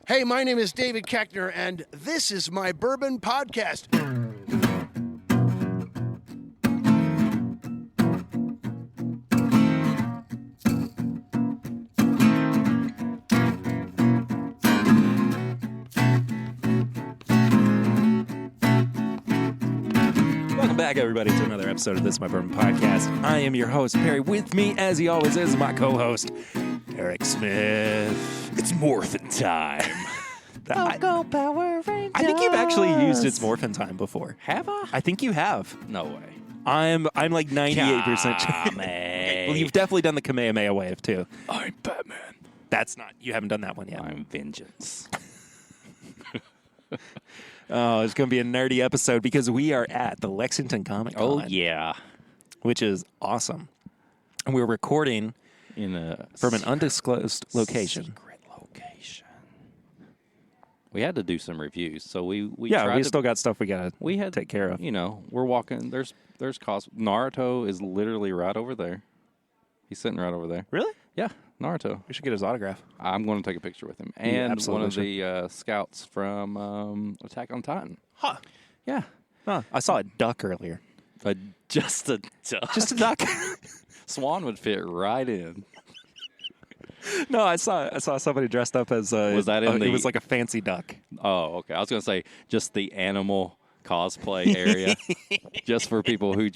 Hey, my name is David Koechner, and this is my Bourbon podcast. Welcome back, everybody, to another episode of This is My Bourbon podcast. I am your host, Perry. With me, as he always is, my co-host, Eric Smith. It's morphin' time. Go Power Rangers. I think you've actually used It's Morphin' Time before. Have I? I think you have. No way. I'm like 98% sure. Well, you've definitely done the Kamehameha wave, too. I'm Batman. That's not, you haven't done that one yet. I'm Vengeance. Oh, it's going to be a nerdy episode because we are at the Lexington Comic Con. Oh, yeah. Which is awesome. And we're recording from an undisclosed location. Secret location. We had to do some reviews, so we still got stuff we got to take care of. You know, we're walking. There's Naruto is literally right over there. He's sitting right over there. Really? Yeah, Naruto. We should get his autograph. I'm going to take a picture with him. And one of the scouts from Attack on Titan. Huh. Yeah. Huh. I saw a duck earlier. Just a duck. Just a duck. Swan would fit right in. No, I saw somebody dressed up as Was that in it was like a fancy duck. Oh, okay. I was going to say just the animal cosplay area, just for people who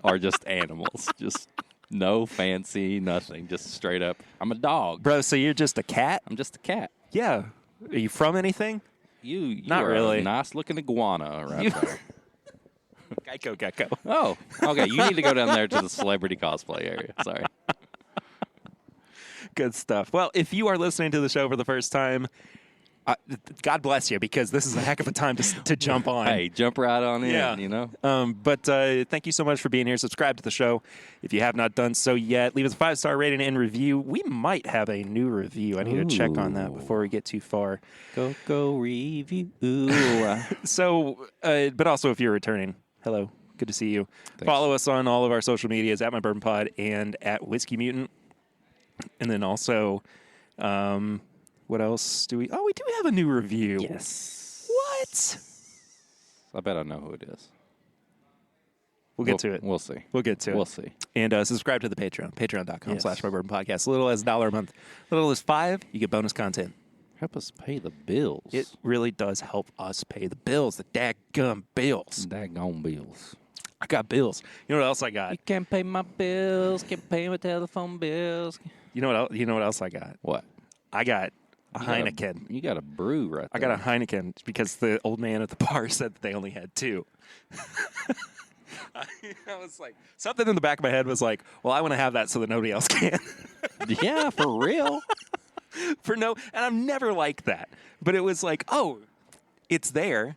are just animals, just no fancy, nothing, just straight up. I'm a dog, bro. So you're just a cat? I'm just a cat. Yeah. Are you from anything? You Not are really. A nice looking iguana right there. Gecko. Oh, okay. You need to go down there to the celebrity cosplay area. Sorry. Good stuff. Well, if you are listening to the show for the first time, God bless you, because this is a heck of a time to jump on. Hey, jump right on in, Yeah. you know? But thank you so much for being here. Subscribe to the show if you have not done so yet. Leave us a 5-star rating and review. We might have a new review. I need to check on that before we get too far. Go review. So, but also if you're returning, hello. Good to see you. Thanks. Follow us on all of our social medias at My Bourbon Pod and at Whiskey Mutant. And then also, what else do we? Oh, we do have a new review. Yes. What? I bet I know who it is. We'll get to it. We'll see. We'll get to it. We'll see. And subscribe to the Patreon, patreon.com/MyBourbon Podcast. As little as $1 a month. As little as $5, you get bonus content. Help us pay the bills. It really does help us pay the bills, the daggum bills. Daggone bills. I got bills. You know what else I got? You can't pay my bills. Can't pay my telephone bills. You know what else I got? What? I got a Heineken. You got a brew right there. I got a Heineken because the old man at the bar said that they only had 2. I was like, something in the back of my head was like, well, I want to have that so that nobody else can. Yeah, for real. And I'm never like that. But it was like, oh, it's there.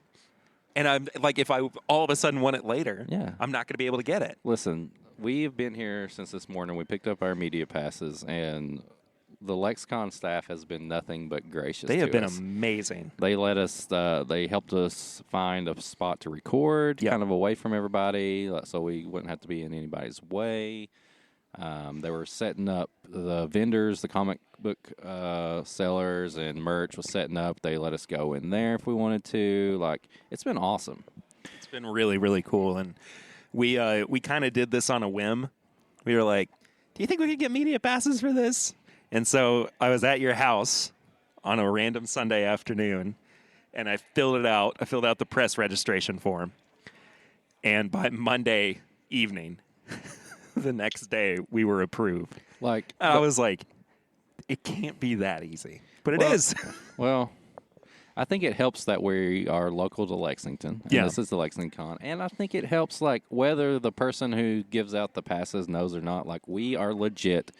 And I'm like, if I all of a sudden want it later, Yeah. I'm not going to be able to get it. Listen, we've been here since this morning. We picked up our media passes, and the LexCon staff has been nothing but gracious. They have to been us. amazing. They let us. They helped us find a spot to record, kind of away from everybody, so we wouldn't have to be in anybody's way. They were setting up the vendors, the comic book sellers, and merch was setting up. They let us go in there if we wanted to. Like, it's been awesome. It's been really, really cool. And we kind of did this on a whim. We were like, do you think we could get media passes for this? And so I was at your house on a random Sunday afternoon, and I filled it out. I filled out the press registration form. And by Monday evening, the next day, we were approved. Like, I was like, it can't be that easy. But it is. Well, I think it helps that we are local to Lexington. And this is the Lexington Con. And I think it helps, like, whether the person who gives out the passes knows or not, like, we are legit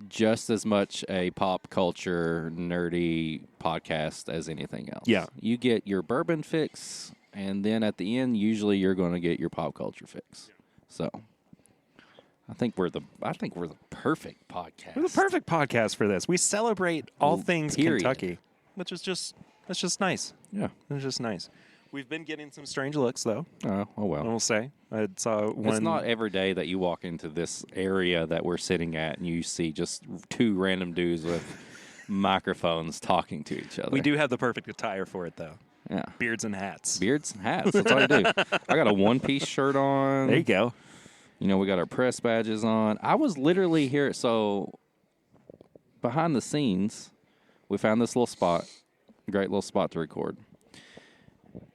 just as much a pop culture nerdy podcast as anything else. Yeah. You get your bourbon fix, and then at the end, usually you're going to get your pop culture fix. So I think we're the perfect podcast. We're the perfect podcast for this. We celebrate all things Kentucky, which is just nice. Yeah. It's just nice. We've been getting some strange looks, though. Oh well. I will say. I saw one. It's not every day that you walk into this area that we're sitting at and you see just 2 random dudes with microphones talking to each other. We do have the perfect attire for it, though. Yeah. Beards and hats. Beards and hats. That's all you do. I got a one-piece shirt on. There you go. You know, we got our press badges on. I was literally here. So, behind the scenes, we found this little spot, great little spot to record.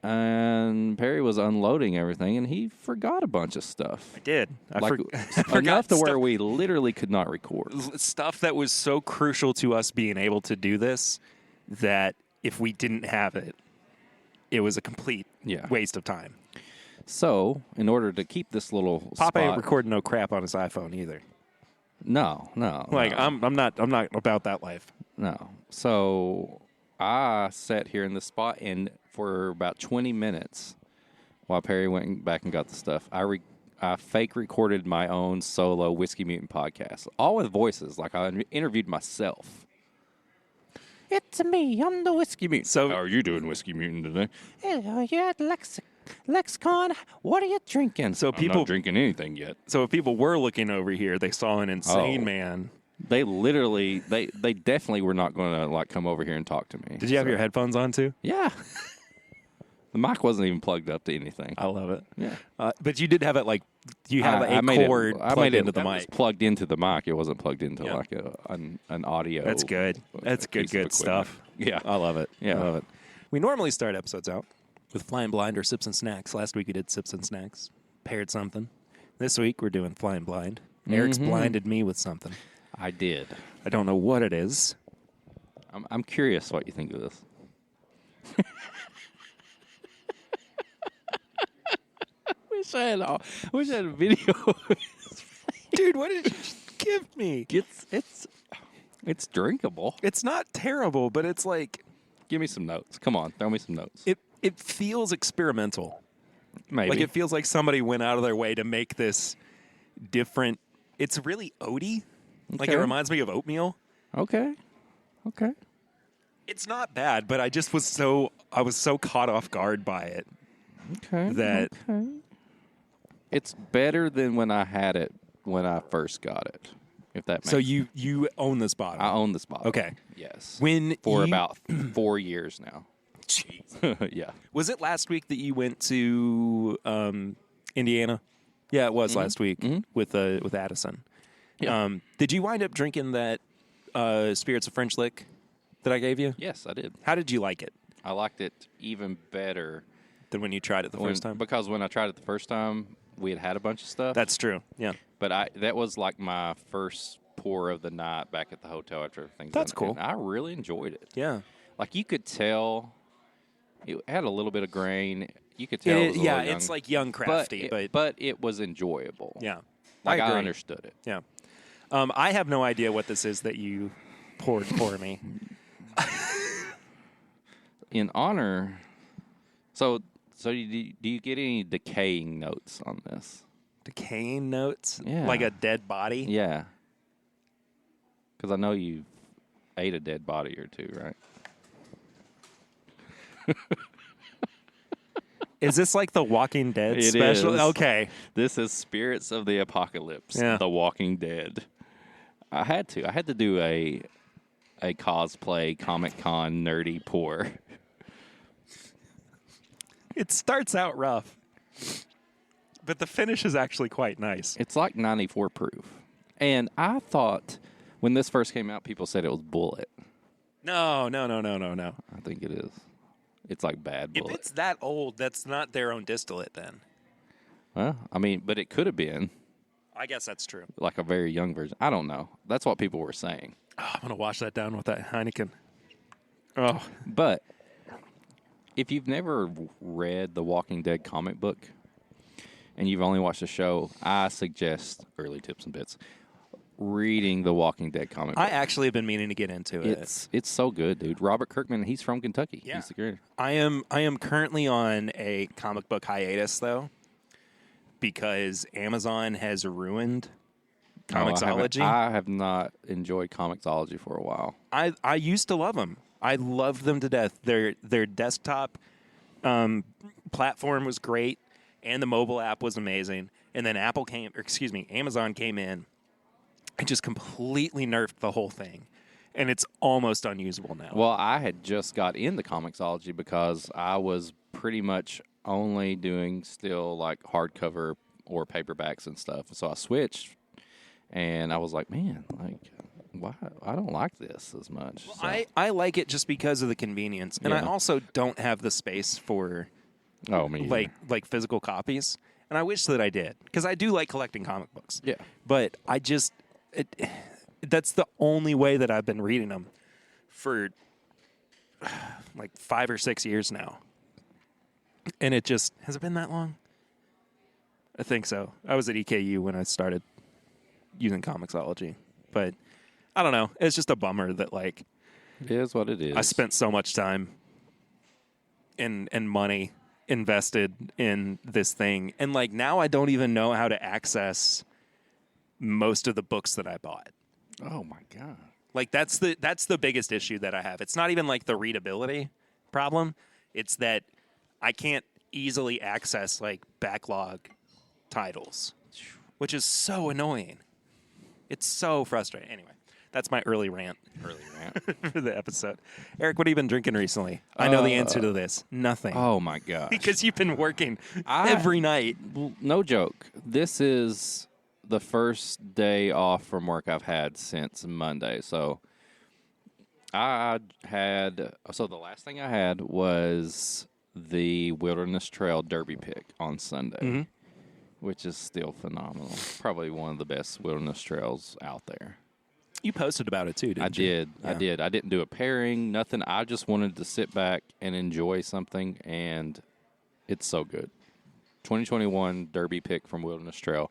And Perry was unloading everything, and he forgot a bunch of stuff. I did. I forgot enough to where stuff. we literally could not record. Stuff that was so crucial to us being able to do this that if we didn't have it, it was a complete waste of time. So, in order to keep this little Papa ain't spot, recording no crap on his iPhone either. no. Like I'm not about that life. No. So I sat here in the spot, and for about 20 minutes, while Perry went back and got the stuff, I fake recorded my own solo Whiskey Mutant podcast, all with voices, like I interviewed myself. It's me, I'm the Whiskey Mutant. So, how are you doing, Whiskey Mutant, today? Oh, you're at Lexicon. What are you drinking? So I'm not drinking anything yet. So if people were looking over here, they saw an insane man. They literally, they definitely were not going to like come over here and talk to me. Did you have your headphones on too? Yeah. The mic wasn't even plugged up to anything. I love it. Yeah. But you did have it like you have a cord plugged into the It was mic. plugged into the mic. It wasn't plugged into like an audio. That's good. That's good stuff. Yeah. I love it. Yeah. I love it. We normally start episodes out with Flying Blind or Sips and Snacks. Last week we did Sips and Snacks. Paired something. This week we're doing Flying Blind. Eric's blinded me with something. I did. I don't know what it is. I'm curious what you think of this. Wish I had a video. Dude, what did you give me? It's drinkable. It's not terrible, but it's like Give me some notes. Come on, throw me some notes. it feels experimental. Maybe. Like it feels like somebody went out of their way to make this different. It's really oaty. Like it Okay. reminds me of oatmeal. Okay. It's not bad, but I was so caught off guard by it Okay. that It's better than when I had it when I first got it. If that makes so you own this bottle. I own this bottle. Okay. Yes. When For you- about 4 years now. Jeez. Yeah. Was it last week that you went to Indiana? Yeah, it was last week with Addison. Yeah. Did you wind up drinking that Spirits of French Lick that I gave you? Yes, I did. How did you like it I liked it even better than when you tried it the first time? because when I tried it the first time, we had a bunch of stuff. That's true. Yeah. But that was like my first pour of the night back at the hotel after everything. That's cool. I really enjoyed it. Yeah. Like you could tell, it had a little bit of grain. You could tell. It was a little young, it's like young crafty, but it was enjoyable. yeah. Like I agree. understood it. Yeah. I have no idea what this is that you poured for me. In honor, so do you get any decaying notes on this? Decaying notes? Yeah. Like a dead body? Yeah. Because I know you ate a dead body or two, right? Is this like the Walking Dead It special? is. Okay. This is Spirits of the Apocalypse, Yeah. The Walking Dead. I had to do a cosplay Comic-Con nerdy pour. It starts out rough, but the finish is actually quite nice. It's like 94 proof. And I thought when this first came out, people said it was Bullet. No. I think it is. It's like bad If Bullet. it's that old, that's not their own distillate then. Well, I mean, but it could have been I guess that's true. like a very young version. I don't know. That's what people were saying. Oh, I'm going to wash that down with that Heineken. Oh, But if you've never read the Walking Dead comic book and you've only watched the show, I suggest early tips and bits reading the Walking Dead comic book. I actually have been meaning to get into it. It's so good, dude. Robert Kirkman, he's from Kentucky. Yeah. He's the creator. I am currently on a comic book hiatus though, because Amazon has ruined Comixology. I have not enjoyed Comixology for a while. I used to love them. I loved them to death. Their desktop platform was great, and the mobile app was amazing. And then Amazon came in and just completely nerfed the whole thing. and it's almost unusable now. Well, I had just got into Comixology because I was pretty much only doing still like hardcover or paperbacks and stuff. So I switched, and I was like, man, like, why? I don't like this as much. Well, So- I like it just because of the convenience, and I Yeah. also don't have the space for oh, me either. like physical copies, and I wish that I did because I do like collecting comic books. Yeah. But I just that's the only way that I've been reading them for like 5 or 6 years now. And it just has it been that long? I think so. I was at EKU when I started using Comixology, but I don't know. It's just a bummer that like It is what it is. I spent so much time and money invested in this thing, and like now I don't even know how to access most of the books that I bought. Oh my god. Like that's the biggest issue that I have. It's not even like the readability problem. It's that I can't easily access like backlog titles, which is so annoying. It's so frustrating. Anyway, that's my early rant for the episode. Eric, what have you been drinking recently? I know the answer to this. Nothing. Oh my gosh. Because you've been working every night. Well, no joke. This is the first day off from work I've had since Monday. So the last thing I had was the Wilderness Trail Derby pick on Sunday, which is still phenomenal. Probably one of the best wilderness trails out there. You posted about it too, didn't you? I did. I didn't do a pairing, nothing. I just wanted to sit back and enjoy something, and it's so good. 2021 Derby pick from Wilderness Trail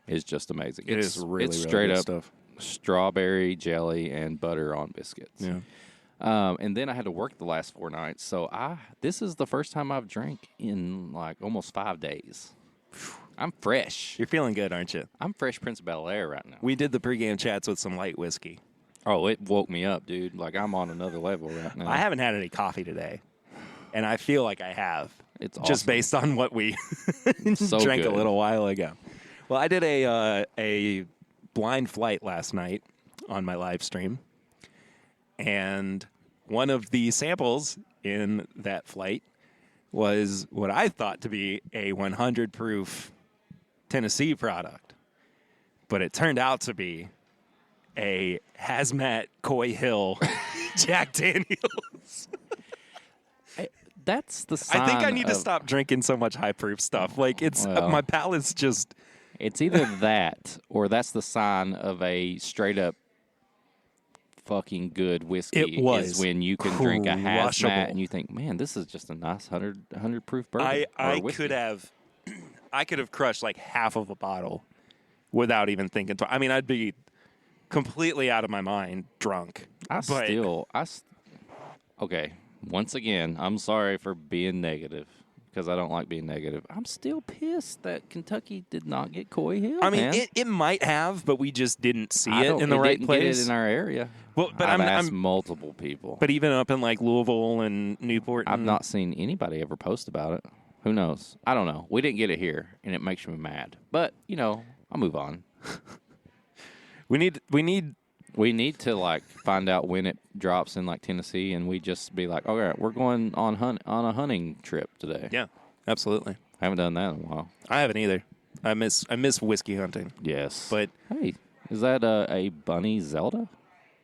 is just amazing. It's really straight good up stuff. Strawberry jelly and butter on biscuits. Yeah. And then I had to work the last 4 nights, so this is the first time I've drank in like almost 5 days. I'm fresh. You're feeling good, aren't you? I'm Fresh Prince of Bel-Air right now. We did the pregame chats with some light whiskey. Oh, it woke me up, dude. Like I'm on another level right now. I haven't had any coffee today, and I feel like I have. It's just awesome. based on what we So drank good. a little while ago. Well, I did a blind flight last night on my live stream, and one of the samples in that flight was what I thought to be a 100 proof Tennessee product, but it turned out to be a hazmat Coy Hill Jack Daniels. That's the sign I think I need to of- stop drinking so much high proof stuff. Like it's Well. my palate's just. It's either that or that's the sign of a straight up fucking good whiskey. It was is when you can drink a crushable. hazmat and you think, man, this is just a nice 100 proof bourbon. I or whiskey. could have crushed like half of a bottle without even thinking. I mean, I'd be completely out of my mind drunk. Okay. Once again, I'm sorry for being negative because I don't like being negative. I'm still pissed that Kentucky did not get Coy Hill. I mean, man. it might have, but we just didn't see I it don't- in the it right didn't place. Get it in our area. Well, but I've I'm asked multiple people. But even up in like Louisville and Newport, I've not seen anybody ever post about it. Who knows? I don't know. We didn't get it here, and it makes me mad. But I'll move on. We need to like find out when it drops in like Tennessee, and we just be like, all right, we're going on a hunting trip today. Yeah, absolutely. Haven't done that in a while. I haven't either. I miss whiskey hunting. Yes, But hey, is that a bunny Zelda?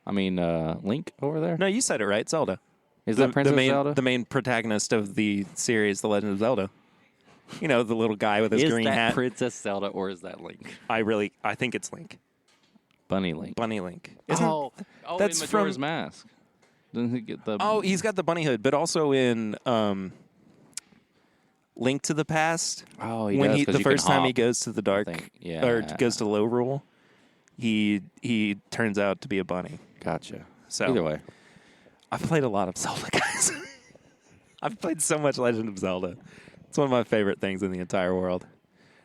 I mean, Link over there. no, you said it right, Zelda. Is that Princess Zelda? The main protagonist of the series, The Legend of Zelda. You know, the little guy with his Is green that hat. Princess Zelda or is that Link? I think it's Link. Bunny Link. Bunny Link. That's that's in from- Majora's Mask. Doesn't he get the? Oh, he's got the bunny hood, but also in Link to the Past. Oh, he when does, 'cause the you can first time he hop, goes to the dark, think. Yeah. or goes to low rule, he turns out to be a bunny. Gotcha. So Either way, I've played a lot of Zelda, guys. I've played so much Legend of Zelda. It's one of my favorite things in the entire world.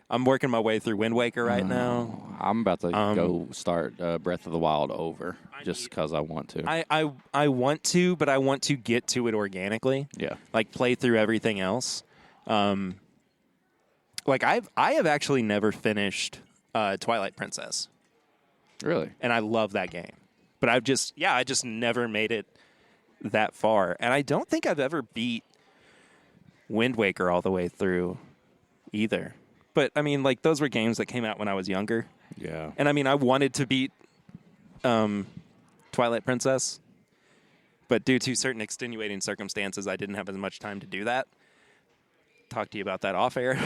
I'm working my way through Wind Waker right now. I'm about to go start Breath of the Wild over just because I want to. I want to, but I want to get to it organically. Yeah. Like play through everything else. Like I have actually never finished Twilight Princess, Really? and I love that game. But I just never made it that far. And I don't think I've ever beat Wind Waker all the way through either. But, I mean, like, those were games that came out when I was younger. Yeah. And, I mean, I wanted to beat Twilight Princess. But due to certain extenuating circumstances, I didn't have as much time to do that. Talk to you about that off air.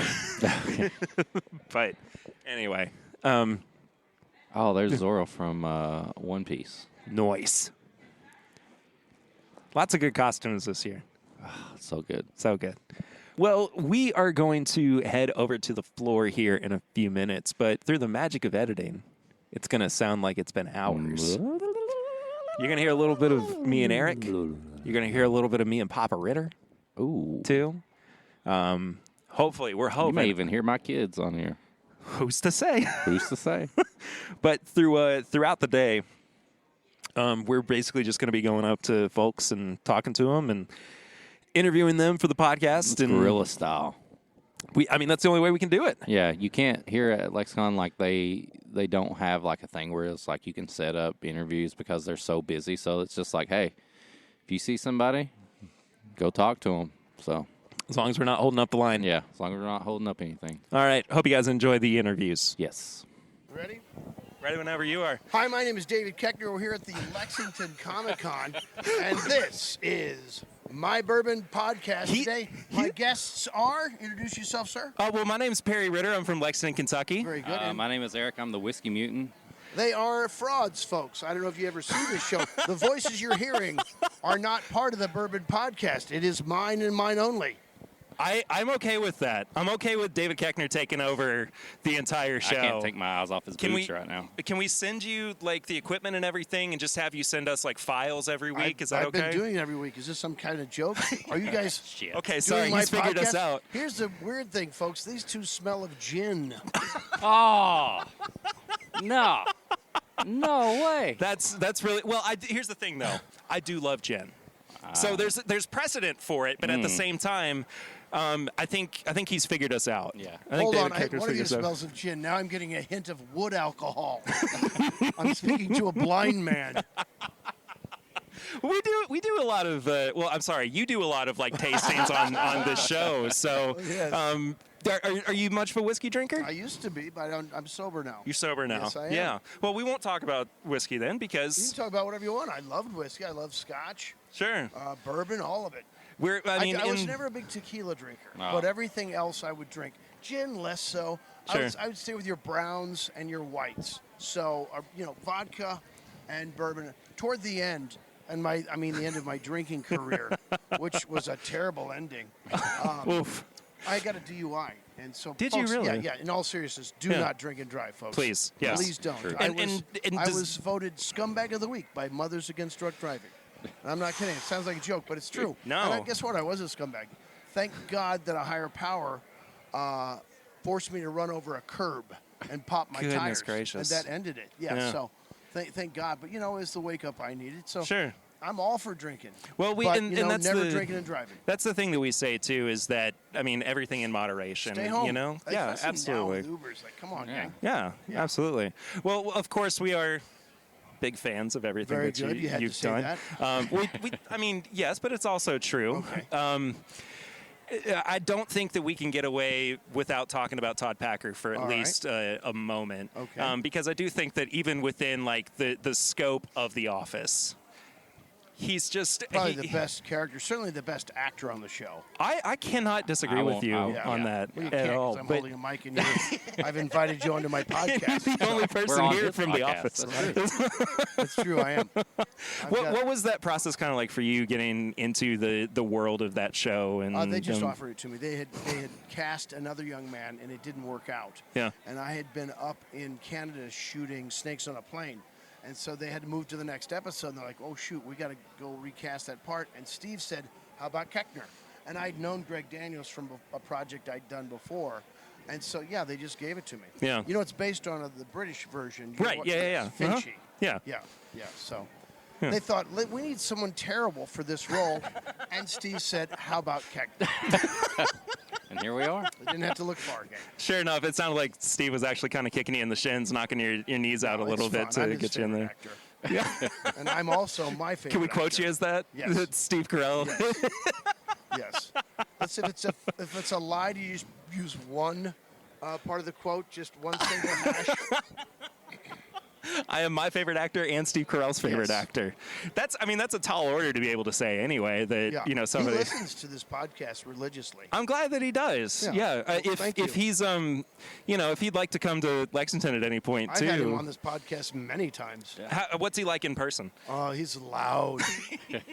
But anyway. Oh, there's Zoro from One Piece. Noise. Lots of good costumes this year. So good. So good. Well, we are going to head over to the floor here in a few minutes, but through the magic of editing, it's going to sound like it's been hours. You're going to hear a little bit of me and Eric. You're going to hear a little bit of me and Papa Ritter, too. Hopefully, we're hoping. You may even hear my kids on here. Who's to say? Who's to say? But throughout the day, we're basically just going to be going up to folks and talking to them and interviewing them for the podcast. It's and guerrilla style. I mean, that's the only way we can do it. Yeah, you can't hear at Lexicon like they don't have like a thing where it's like you can set up interviews because they're so busy. So it's just like, hey, if you see somebody, go talk to them. So as long as we're not holding up the line. Yeah, as long as we're not holding up anything. All right. Hope you guys enjoy the interviews. Yes. Ready? Ready whenever you are. Hi, my name is David Koechner. We're here at the Lexington Comic Con, and this is My Bourbon Podcast today. My guests are, introduce yourself, sir. Well, my name's Perry Ritter. I'm from Lexington, Kentucky. Very good. My name is Eric. I'm the Whiskey Mutant. They are frauds, folks. I don't know if you ever see this show. The voices you're hearing are not part of the Bourbon Podcast. It is mine and mine only. I'm okay with that. I'm okay with David Koechner taking over the entire show. I can't take my eyes off his boots right now. Can we send you like the equipment and everything, and just have you send us like files every week? Is that okay? I've been doing it every week. Is this some kind of joke? Are you guys Okay, sorry, he's figured us out. Here's the weird thing, folks. These two smell of gin. Oh no, no way. That's really well. Here's the thing, though. I do love gin, so there's precedent for it, but at the same time. I think he's figured us out. Yeah. I think Hold on. David One of you smells of gin. Now I'm getting a hint of wood alcohol. I'm speaking to a blind man. We do a lot of. Well, I'm sorry. You do a lot of like tastings on this show. So, Yes. are you much of a whiskey drinker? I used to be, but I'm sober now. You're sober now. Yes, I am. Yeah. Well, we won't talk about whiskey then You because. can talk about whatever you want. I loved whiskey. I love scotch, Sure. bourbon, all of it. I I was never a big tequila drinker, Oh. but everything else I would drink. Gin, less so. Sure. I would stay with your browns and your whites. So, vodka and bourbon. Toward the end, the end of my drinking career, which was a terrible ending. Oof. I got a DUI, and so Did you folks, really? Yeah. In all seriousness, do Yeah. not drink and drive, folks. Please, yes. Please don't. True. I And was voted scumbag of the week by Mothers Against Drunk Driving. And I'm not kidding. It sounds like a joke, but it's true. No. And guess what? I was a scumbag. Thank God that a higher power forced me to run over a curb and pop my Goodness tires. gracious. And that ended it. Yeah. Yeah. So thank God. But it's the wake up I needed. So Sure. I'm all for drinking. Well, but, and that's never drinking and driving. That's the thing that we say too is that everything in moderation. Stay home. Yeah, Especially absolutely. Now with Ubers, like, come on, Yeah. gang. Yeah, absolutely. Well, of course, we are big fans of everything Very that good. You had to you've say done. that. Yes, but it's also true. Okay. I don't think that we can get away without talking about Todd Packer for at All right. least a moment. Okay. Because I do think that even within like the scope of The Office, he's just Probably the best character, certainly the best actor on the show. I cannot disagree with you on that Well, you at can't, 'cause all. I'm But holding a mic and I've invited you onto my you're podcast. the only We're person on here his from The podcast. Office. That's right. That's true, I am. What was that process kind of like for you getting into the world of that show? And They just offered it to me. They had cast another young man, and it didn't work out. Yeah. And I had been up in Canada shooting Snakes on a Plane. And so they had to move to the next episode. And they're like, oh, shoot, we got to go recast that part. And Steve said, how about Koechner? And I'd known Greg Daniels from a project I'd done before. And so, yeah, they just gave it to me. Yeah. It's based on the British version. Right, yeah. Finchy. Yeah. Yeah. So they thought, we need someone terrible for this role. And Steve said, how about Koechner? And here we are. They didn't have to look far again. Sure enough, it sounded like Steve was actually kind of kicking you in the shins, knocking your knees out a little bit to get you in there. And I'm also my favorite. Can we quote actor. you as that? Yes. Steve Carell. Yes. Yes. If it's a lie, do you just use one part of the quote, just one single hash? I am my favorite actor and Steve Carell's favorite Yes. actor. That's a tall order to be able to say anyway. That Yeah. somebody. He listens to this podcast religiously. I'm glad that he does. Yeah. Well, thank If you. he's if he'd like to come to Lexington at any point I've too. had him on this podcast many times. What's he like in person? Oh, he's loud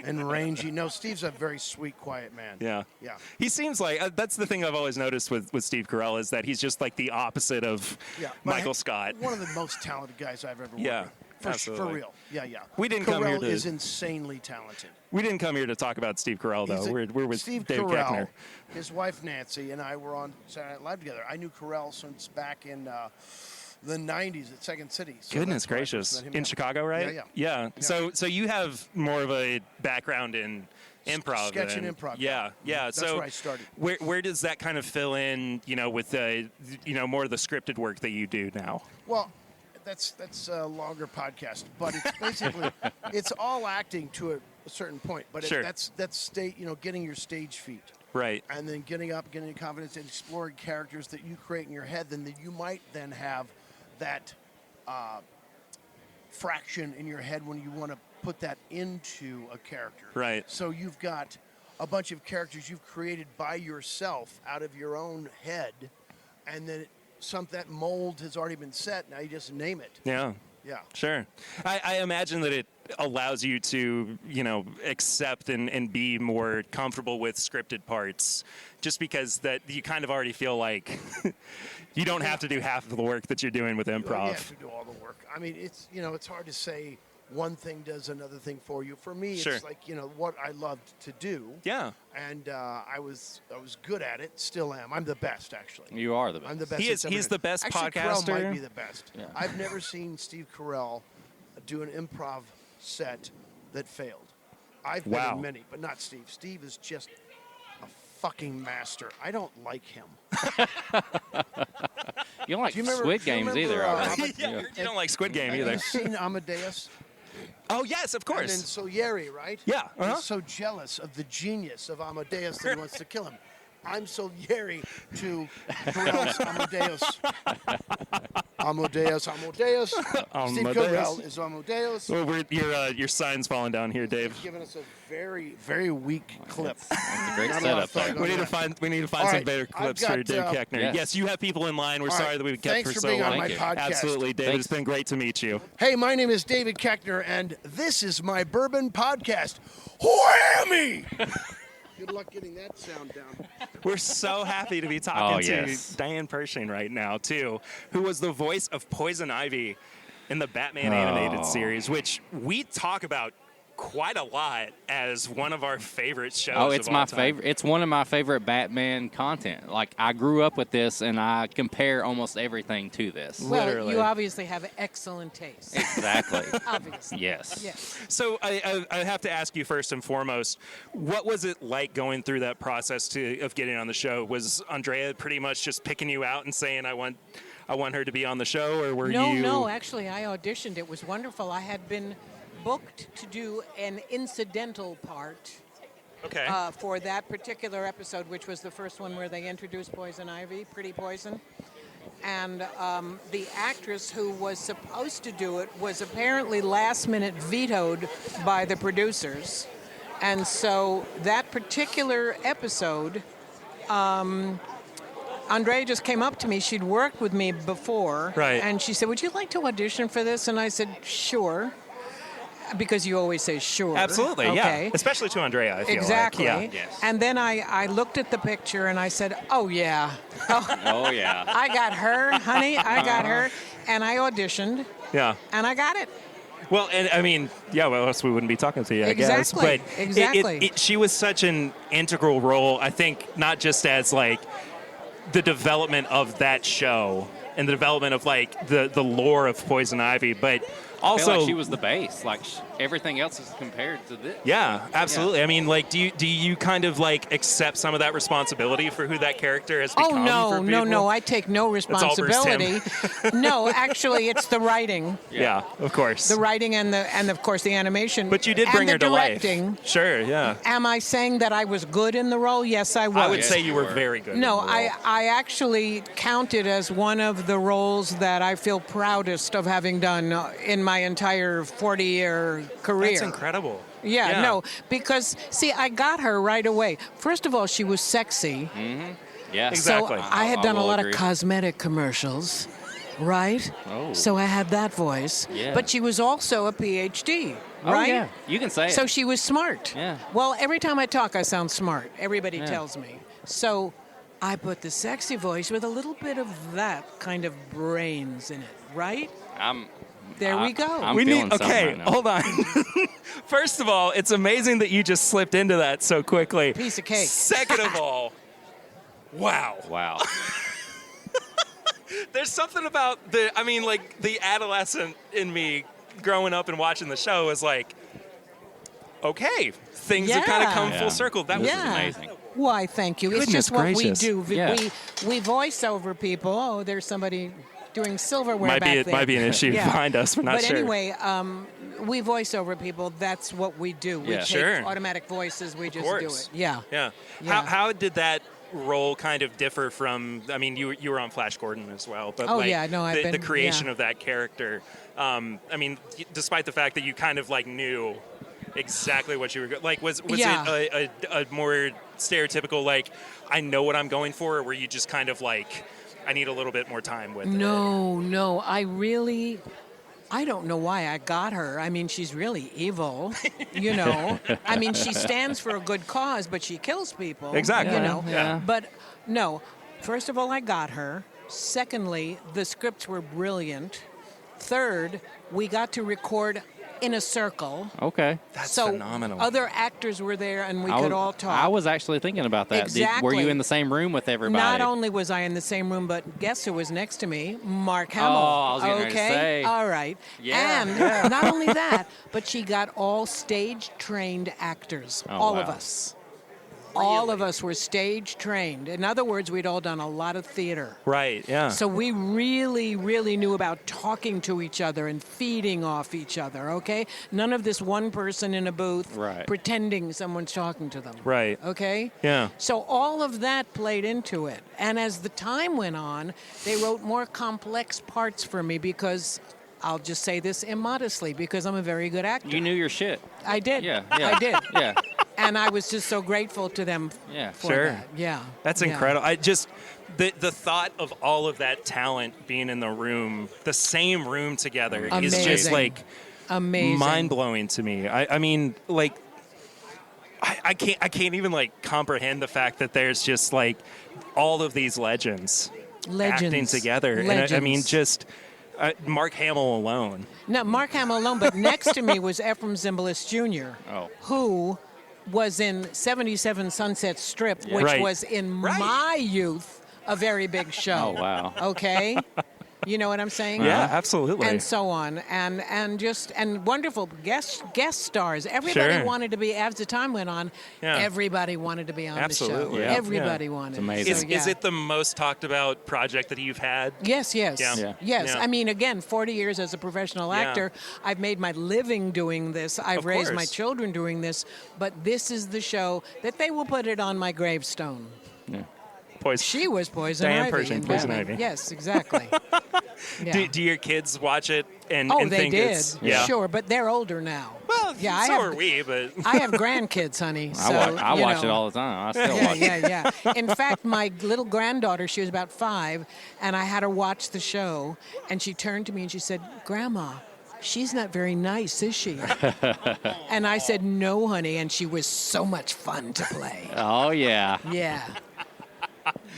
and rangy. No, Steve's a very sweet, quiet man. Yeah. Yeah. He seems like that's the thing I've always noticed with Steve Carell is that he's just like the opposite of Yeah. Michael Scott. One of the most talented guys I've ever worked Yeah, with. For absolutely. real. Yeah, yeah. We didn't come here Carell to- is insanely talented. We didn't come here to talk about Steve Carell though. He's We're with Steve David Carell, Koechner. his wife Nancy, and I were on Saturday Night Live together. I knew Carell since back in the 90s at Second City. So Goodness that's where I first gracious. met him. In Yeah. Chicago, right? Yeah. So you have more of a background in improv. Sketch and than- improv, Yeah, yeah. That's so where I started. Where does that kind of fill in, with the, more of the scripted work that you do now? Well, that's a longer podcast, but it's basically it's all acting to a certain point. But Sure. that's getting your stage feet. Right. And then getting confidence and exploring characters that you create in your head, then that you might then have that fraction in your head when you want to put that into a character. Right. So you've got a bunch of characters you've created by yourself out of your own head, and then that mold has already been set. Now you just name it. Yeah. Yeah. Sure. I imagine that it allows you to, accept and be more comfortable with scripted parts just because that you kind of already feel like you don't have to do half of the work that you're doing with You improv. have to do all the work. I mean, it's hard to say one thing does another thing for you. For me, Sure. it's like, what I loved to do. Yeah. And I was good at it. Still am. I'm the best, actually. You are the best. I'm the best. He's ever the best actually, Carell podcaster. might be the best. Yeah. I've never seen Steve Carell do an improv set that failed. I've been Wow. in many, but not Steve. Steve is just a fucking master. I don't like him. You don't like Do you remember- Squid do you Games remember, either, I Ama- bet. Yeah, you don't like Squid Game Have either. you seen Amadeus? Oh, yes, of And then course. Salieri, right? Yeah, uh-huh. He's so jealous of the genius of Amadeus that he wants to kill him. I'm Salieri to Carell's Amadeus. Amadeus. Steve Amadeus. Carell is Amadeus. Well, your sign's falling down here, Dave. Giving us a very, very weak clip. That's a great Not a lot of setup there. thought We need to on find All some right, better I've clips for got, Dave Koechner. Yes. Yes, you have people in line. We're All sorry right, that we've kept thanks for for so being on long. my Thank you. podcast. Absolutely, David. Thanks. It's been great to meet you. Hey, my name is David Koechner, and this is my Bourbon podcast. Whammy! Good luck getting that sound down. We're so happy to be talking Oh, to yes. Diane Pershing right now, too, who was the voice of Poison Ivy in the Batman animated series, which we talk about quite a lot as one of our favorite shows. Oh, it's of my all time. favorite. It's one of my favorite Batman content. Like, I grew up with this, and I compare almost everything to this. Well, Literally. you obviously have excellent taste. Exactly. Obviously. Yes. Yes. So I have to ask you first and foremost, what was it like going through that process of getting on the show? Was Andrea pretty much just picking you out and saying, I want her to be on the show, or were you? No, actually, I auditioned. It was wonderful. I had been booked to do an incidental part Okay. for that particular episode, which was the first one where they introduced Poison Ivy, Pretty Poison. And the actress who was supposed to do it was apparently last minute vetoed by the producers. And so that particular episode, Andrea just came up to me. She'd worked with me before. Right. And she said, "Would you like to audition for this?" And I said, "Sure." Because you always say sure. Absolutely, okay. yeah. Especially to Andrea, I feel Exactly. like. Yeah. Yes. And then I looked at the picture and I said, "Oh, yeah. Oh, yeah. I got her, honey. I got her." And I auditioned Yeah. and I got it. Well, and I mean, yeah, well, else we wouldn't be talking to you, I guess. Exactly, But exactly. she was such an integral role, I think, not just as, like, the development of that show and the development of, like, the lore of Poison Ivy, but I feel also... like she was the base. Like, everything else is compared to this. Yeah, absolutely. I mean, like, do you kind of like accept some of that responsibility for who that character has become? Oh, for no. people? I take no all Bruce Timm. responsibility. No, actually, it's the writing. Yeah, of course. The writing and of course the animation. But you did and bring her the to directing. life. Sure, yeah. Am I saying that I was good in the role? Yes, I was. I would say you were very good. No, in the role. I actually count it as one of the roles that I feel proudest of having done in my entire 40-year career. That's incredible. Yeah, no, because, see, I got her right away. First of all, she was sexy. Yeah. Exactly. So I had done a will lot agree. of cosmetic commercials, right? Oh. So I had that voice. Yeah. But she was also a PhD, Oh, right? yeah. You can say it. So she was smart. Yeah. Well, every time I talk, I sound smart. Everybody tells me. So I put the sexy voice with a little bit of that kind of brains in it, right? There we go. I'm We feeling need. something Okay, right now. hold on. First of all, it's amazing that you just slipped into that so quickly. Piece of cake. Second of all, wow. Wow. There's something about the adolescent in me growing up and watching the show is like, okay, things have kind of come Yeah. full circle. That was Yeah. amazing. Why, thank you. Goodness it's just what gracious. we do. Yeah. We voice over people. Oh, there's somebody doing silverware might back be there. might be an issue Yeah. behind us. We're not But sure. anyway, we voice over people. That's what we do. We Yeah. take Sure. automatic voices. We just do course. it. Yeah. Yeah. Yeah. How did that role kind of differ from? I mean, you were on Flash Gordon as well, but Oh, like yeah, no, I've the been- creation yeah. of that character. I mean, despite the fact that you kind of like knew exactly what you were like, was Yeah. it a more stereotypical like I know what I'm going for, or were you just kind of like I need a little bit more time with it? No. I don't know why I got her. I mean, she's really evil, you know. I mean, she stands for a good cause, but she kills people. Exactly. You know. Yeah. But no, first of all, I got her. Secondly, the scripts were brilliant. Third, we got to record in a circle. Okay. That's so phenomenal. other actors were there and we could all talk. I was actually thinking about that. Were Exactly. you in the same room with everybody? Not only was I in the same room, but guess who was next to me? Mark Hamill. I was getting ready to okay, say. all right. Yeah. And not only that, but she got all stage-trained actors. Oh, all of wow. us. All of us were stage-trained. In other words, we'd all done a lot of theater. Right. Yeah. So we really, really knew about talking to each other and feeding off each other, okay? None of this one person in a booth Right. pretending someone's talking to them. Right. Okay? Yeah. So all of that played into it. And as the time went on, they wrote more complex parts for me because I'll just say this immodestly because I'm a very good actor. You knew your shit. I did. Yeah. I did. Yeah. And I was just so grateful to them Yeah. for Sure. that. Yeah. That's Yeah. incredible. I just the thought of all of that talent being in the room, the same room together, is just Amazing. like Amazing. mind blowing to me. I mean, like, I can't even like comprehend the fact that there's just like all of these legends acting together. Legends. And I mean, just Mark Hamill alone. No, Mark Hamill alone, but next to me was Ephraim Zimbalist Jr., Oh. who was in 77 Sunset Strip, which Right. was in Right. my youth a very big show. Oh, wow. Okay? You know what I'm saying? Yeah, absolutely. And so on, and wonderful guest stars. Everybody Sure. wanted to be. As the time went on, Yeah. everybody wanted to be on the Absolutely. show. Yeah. Everybody Yeah. wanted. It's amazing. So, Is yeah. it the most talked about project that you've had? Yes, yes, Yeah. Yeah. yes. Yeah. I mean, again, 40 years as a professional Yeah. actor. I've made my living doing this. I've Of raised my course. children doing this. But this is the show that they will put it on my gravestone. Poison. She was Poison Diane Ivy. Pershing, in Poison Batman. Ivy. Yes, exactly. Yeah. Do your kids watch it and Oh, and they think did. it's yeah? Sure, but they're older now. Well, yeah, so are we, but I have grandkids, honey. So, I you watch it know. all the time. I still Yeah, watch it. yeah. In fact, my little granddaughter, she was about 5, and I had her watch the show, and she turned to me and she said, "Grandma, she's not very nice, is she?" And I said, "No, honey," and she was so much fun to play. Oh, yeah. Yeah.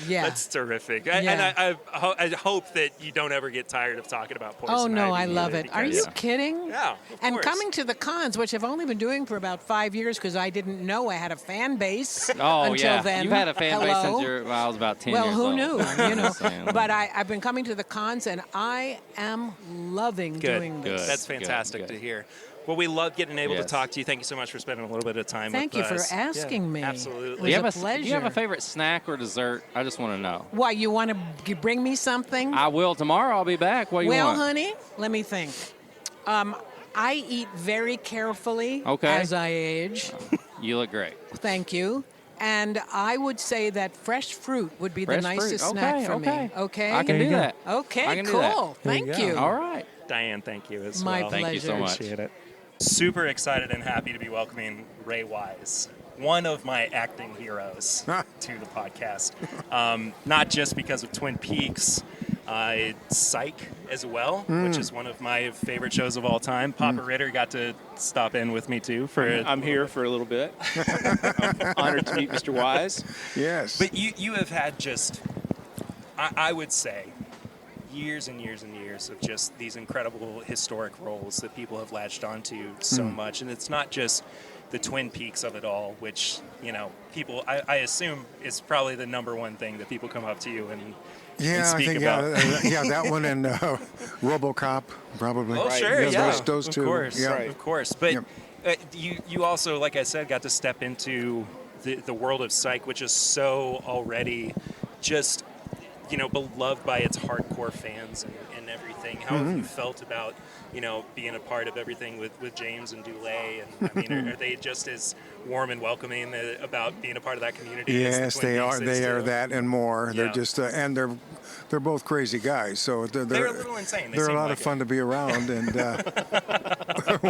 Yeah. that's terrific. Yeah. And I hope that you don't ever get tired of talking about Poison Oh, no, Ivy I love either, it. Are you because- kidding? Yeah, of And course. coming to the cons, which I've only been doing for about 5 years because I didn't know I had a fan base Oh, until yeah. then. You've had a fan base Hello? since I was about 10 Well, years who old. knew? You know. Just saying. But I've been coming to the cons, and I am loving Good. doing this. Good. That's Good, fantastic good. to hear. Well, we love getting able to Yes. talk to you. Thank you so much for spending a little bit of time Thank with you for us. asking me. Absolutely. It was a pleasure. Do you have a favorite snack or dessert? I just want to know. Why, you want to bring me something? I will tomorrow. I'll be back. What do you Well, want? honey, let me think. I eat very carefully Okay. as I age. You look great. Thank you. And I would say that fresh fruit would be the Fresh fruit. nicest Okay, snack for okay. me. Okay? I can do that. Okay, I can do that. cool. Thank you you. go. All right. Diane, thank you as My well. pleasure. Thank you so much. Appreciate it. Super excited and happy to be welcoming Ray Wise, one of my acting heroes, to the podcast. Not just because of Twin Peaks, Psych as well, which is one of my favorite shows of all time. Papa Ritter got to stop in with me too for. I'm here for a little bit. I'm honored to meet Mr. Wise. Yes. But you have had just, I would say, years and years and years of just these incredible historic roles that people have latched onto so much. And it's not just the Twin Peaks of it all, which, people, I assume is probably the number one thing that people come up to you and Yeah, I speak think about. that one and RoboCop probably. Oh, Right. sure, yeah. Those two. Of course, Yeah. Right. of course. But Yep. you also, like I said, got to step into the world of Psych, which is so already just, beloved by its hardcore fans and everything. How have you felt about, being a part of everything with James and Dulé? And I mean, are they just as warm and welcoming about being a part of that community? as Yes, the Twin they Peaks are. is They are too? that and more. Yeah. They're just and they're both crazy guys. So They're a little insane. They They're a seem lot like of fun to be around, and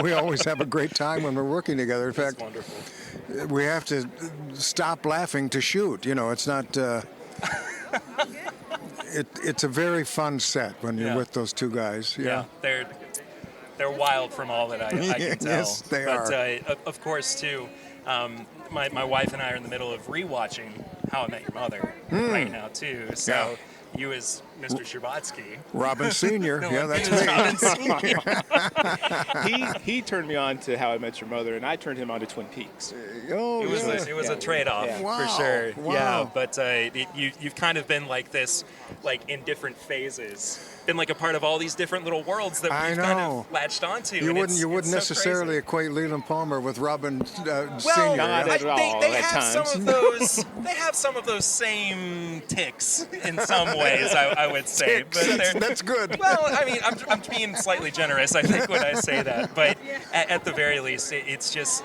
we always have a great time when we're working together. In It's fact, wonderful. we have to stop laughing to shoot. It's not. It's a very fun set when you're Yeah. with those two guys. Yeah, they're wild from all that I can tell. Yes, they but, are. Of course, too, my wife and I are in the middle of rewatching How I Met Your Mother right now, too. So Yeah. you as Mr. Sherbatsky. Robin Senior. No, Yeah, you that's as me. Robin Senior. He turned me on to How I Met Your Mother, and I turned him on to Twin Peaks. Oh, It was yeah. a trade-off Yeah. for Wow, sure. wow. Yeah, but you've kind of been like this, like in different phases, been like a part of all these different little worlds that I we've kind know. of latched onto. You and wouldn't it's so necessarily crazy. equate Leland Palmer with Robin Well, Senior. Not at all they at have some times. of those. They have some of those same ticks in some ways. I would say, but they're, That's good. well, I mean, I'm being slightly generous, I think, when I say that. But at the very least, it's just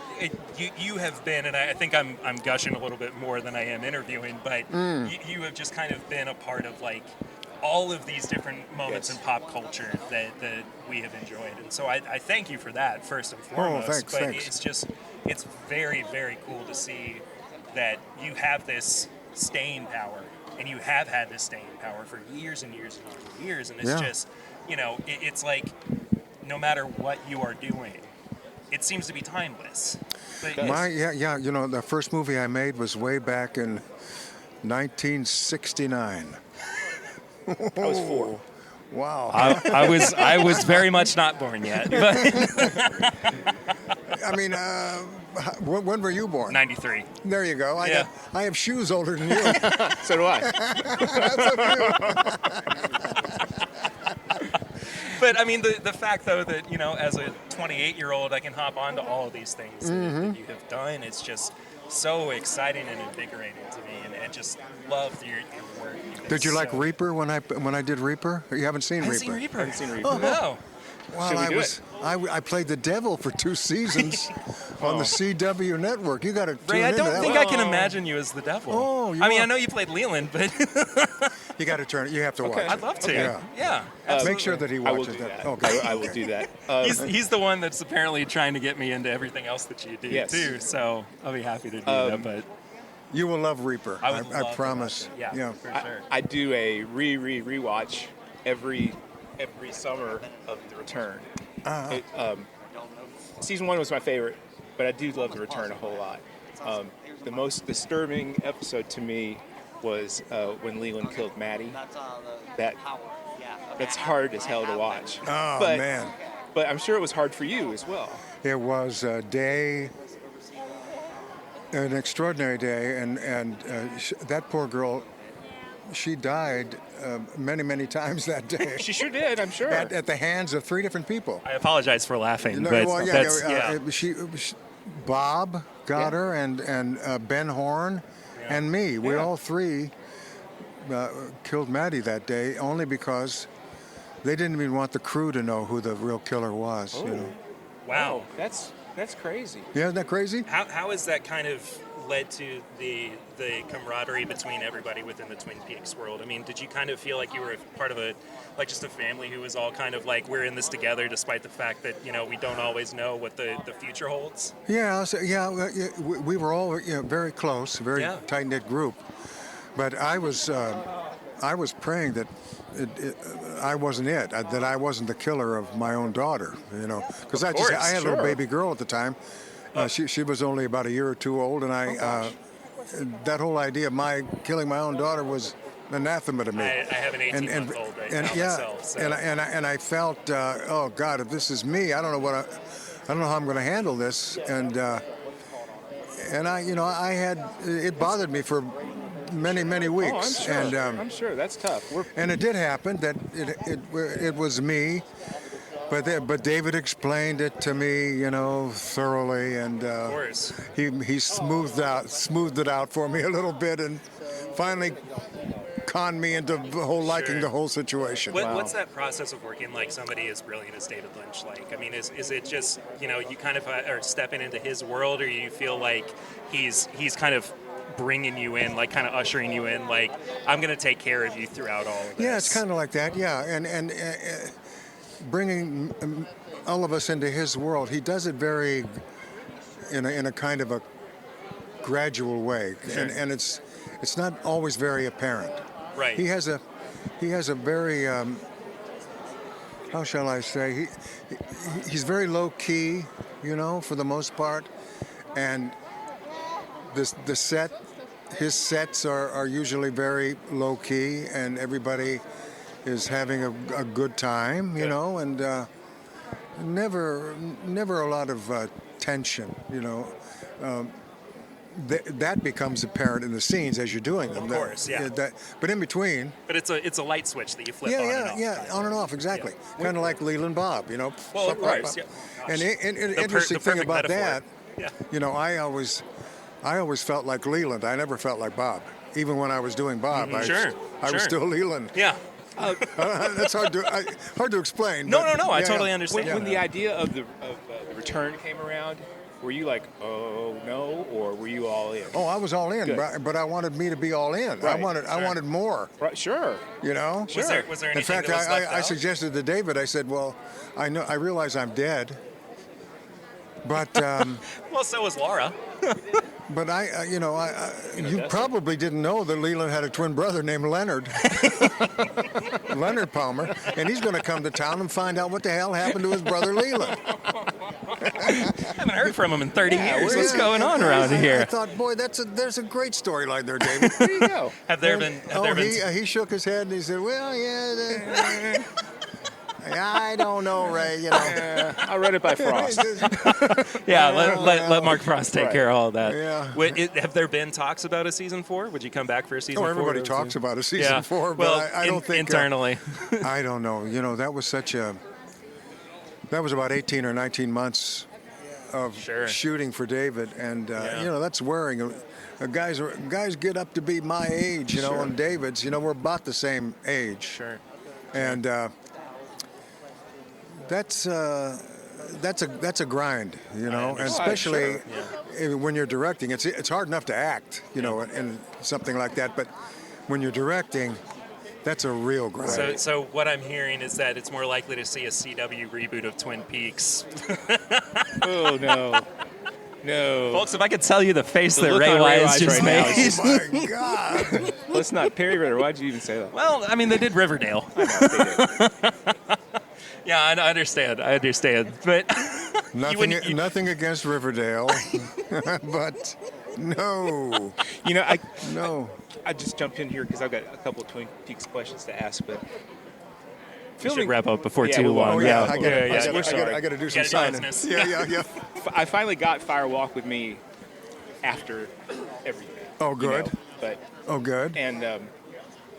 you have been, and I think I'm gushing a little bit more than I am interviewing, but you have just kind of been a part of like all of these different moments Yes. in pop culture that we have enjoyed, and so I thank you for that first and foremost. thanks, but thanks. it's very, very cool to see that you have this staying power, and you have had this staying power for years and years and years, and it's Yeah. just, it's like no matter what you are doing, it seems to be timeless. But The first movie I made was way back in 1969. I was 4. Wow. I was very much not born yet, but I mean, when were you born? 93. There you go. Yeah. I have shoes older than you. So do I. But I mean, the fact though that as a 28-year-old, I can hop onto all of these things that you have done. It's just so exciting and invigorating to me, and I just love your work. Did you like So- Reaper when I did Reaper? You haven't seen I haven't Reaper? seen Reaper. Haven't seen Reaper. Oh, no. Well, Should we do I played the devil for 2 seasons on the CW network. You got to Ray, tune I into don't that think one. I can imagine you as the devil. Oh, you I mean, are. I know you played Leland, but You got to turn it. You have to watch. I'd love to. Yeah. Yeah. Make sure that he I will watches do that. that. Okay. I will do that. He's the one that's apparently trying to get me into everything else that you do Yes. too. So I'll be happy to do that. But You will love Reaper. I would love to promise. watch it. Yeah, for sure. I do a rewatch every summer of The Return. Season 1 was my favorite, but I do love The Return a whole lot. The most disturbing episode to me was when Leland killed Maddie. That's hard as hell to watch. Oh, but, man. But I'm sure it was hard for you as well. It was a day, an extraordinary day, and that poor girl she died many times that day. She sure did, I'm sure. At the hands of 3 different people. I apologize for laughing, No, but well, that's Bob got her, and Ben Horn, and me. We all 3 killed Maddie that day only because they didn't even want the crew to know who the real killer was. You know? wow. That's crazy. Yeah, isn't that crazy? How has that kind of led to the camaraderie between everybody within the Twin Peaks world? I mean, did you kind of feel like you were part of just a family who was all kind of like, we're in this together, despite the fact that, you know, we don't always know what the future holds? Yeah, we were all very close, very tight-knit group. But I was praying that I wasn't that I wasn't the killer of my own daughter, you know, because I had a little baby girl at the time. She was only about a year or 2 old, and that whole idea of my killing my own daughter was anathema to me. I have an 18-month-old right now myself. So. And I felt, oh God, if this is me, I don't know how I'm going to handle this. And I had it bothered me for many weeks. Oh, I'm sure. And I'm sure that's tough. And it did happen that it was me. But David explained it to me, you know, thoroughly, and of course. he smoothed it out for me a little bit, and finally conned me into liking the whole situation. What's that process of working like somebody as brilliant as David Lynch like? I mean, is it just, you know, you kind of are stepping into his world, or you feel like he's kind of bringing you in, like kind of ushering you in, like, I'm going to take care of you throughout all of this? Yeah, it's kind of like that, yeah, and bringing all of us into his world. He does it very in a kind of a gradual way, and it's not always very apparent. Right. He has a very how shall I say, he's very low key, you know, for the most part, and his sets are usually very low key, and everybody is having a good time, you know, and never a lot of tension, you know. That becomes apparent in the scenes as you're doing them. Of course, yeah. But in between. But it's a light switch that you flip on and off. Yeah, on and off, exactly. Yeah. Kind of like Leland Bob, you know. Well, of course, yeah. And interesting thing about metaphor. that, you know, I always felt like Leland. I never felt like Bob. Even when I was doing Bob, I was still Leland. Yeah. That's hard to explain. No, I totally understand. When the idea of the return came around, were you like, oh no, or were you all in? Oh, I was all in, but I wanted me to be all in. Right. I wanted more. Right, sure. You know. Sure. Was there anything in fact, that was left I out? suggested to David. I said, well, I realize I'm dead, but well, so was Laura. But you probably didn't know that Leland had a twin brother named Leonard. Leonard Palmer, and he's going to come to town and find out what the hell happened to his brother Leland. I haven't heard from him in 30 years. What's going on around here? I thought, boy, there's a great storyline there, David. There you go. Have there been? He shook his head and he said, well, yeah. I don't know, Ray. You know, I read it by Frost. Yeah, let Mark Frost take care of all of that. Yeah. Have there been talks about a season 4? Would you come back for a season 4? Everybody talks about a season 4, but well, I don't think internally. I don't know. You know, that was about 18 or 19 months of shooting for David, and you know, that's wearing. Guys get up to be my age, you know, and David's. You know, we're about the same age. Sure. And that's a grind, you know, and especially when you're directing. It's hard enough to act, you know, in something like that, but when you're directing, that's a real grind. So what I'm hearing is that it's more likely to see a CW reboot of Twin Peaks. Oh no. No. Folks, if I could tell you the face that Ray Wise just made. Oh my God. Let's not. Perry Ritter, why'd you even say that? Well, I mean, they did Riverdale. I know, they did. Yeah, I understand. But nothing against Riverdale, but no. You know, no. I just jumped in here because I've got a couple of Twin Peaks questions to ask, but we should wrap up before too long. Oh, yeah, I got to do some signing. Business. Yeah. I finally got Fire Walk with Me after everything. Oh, good. You know, Oh, good. And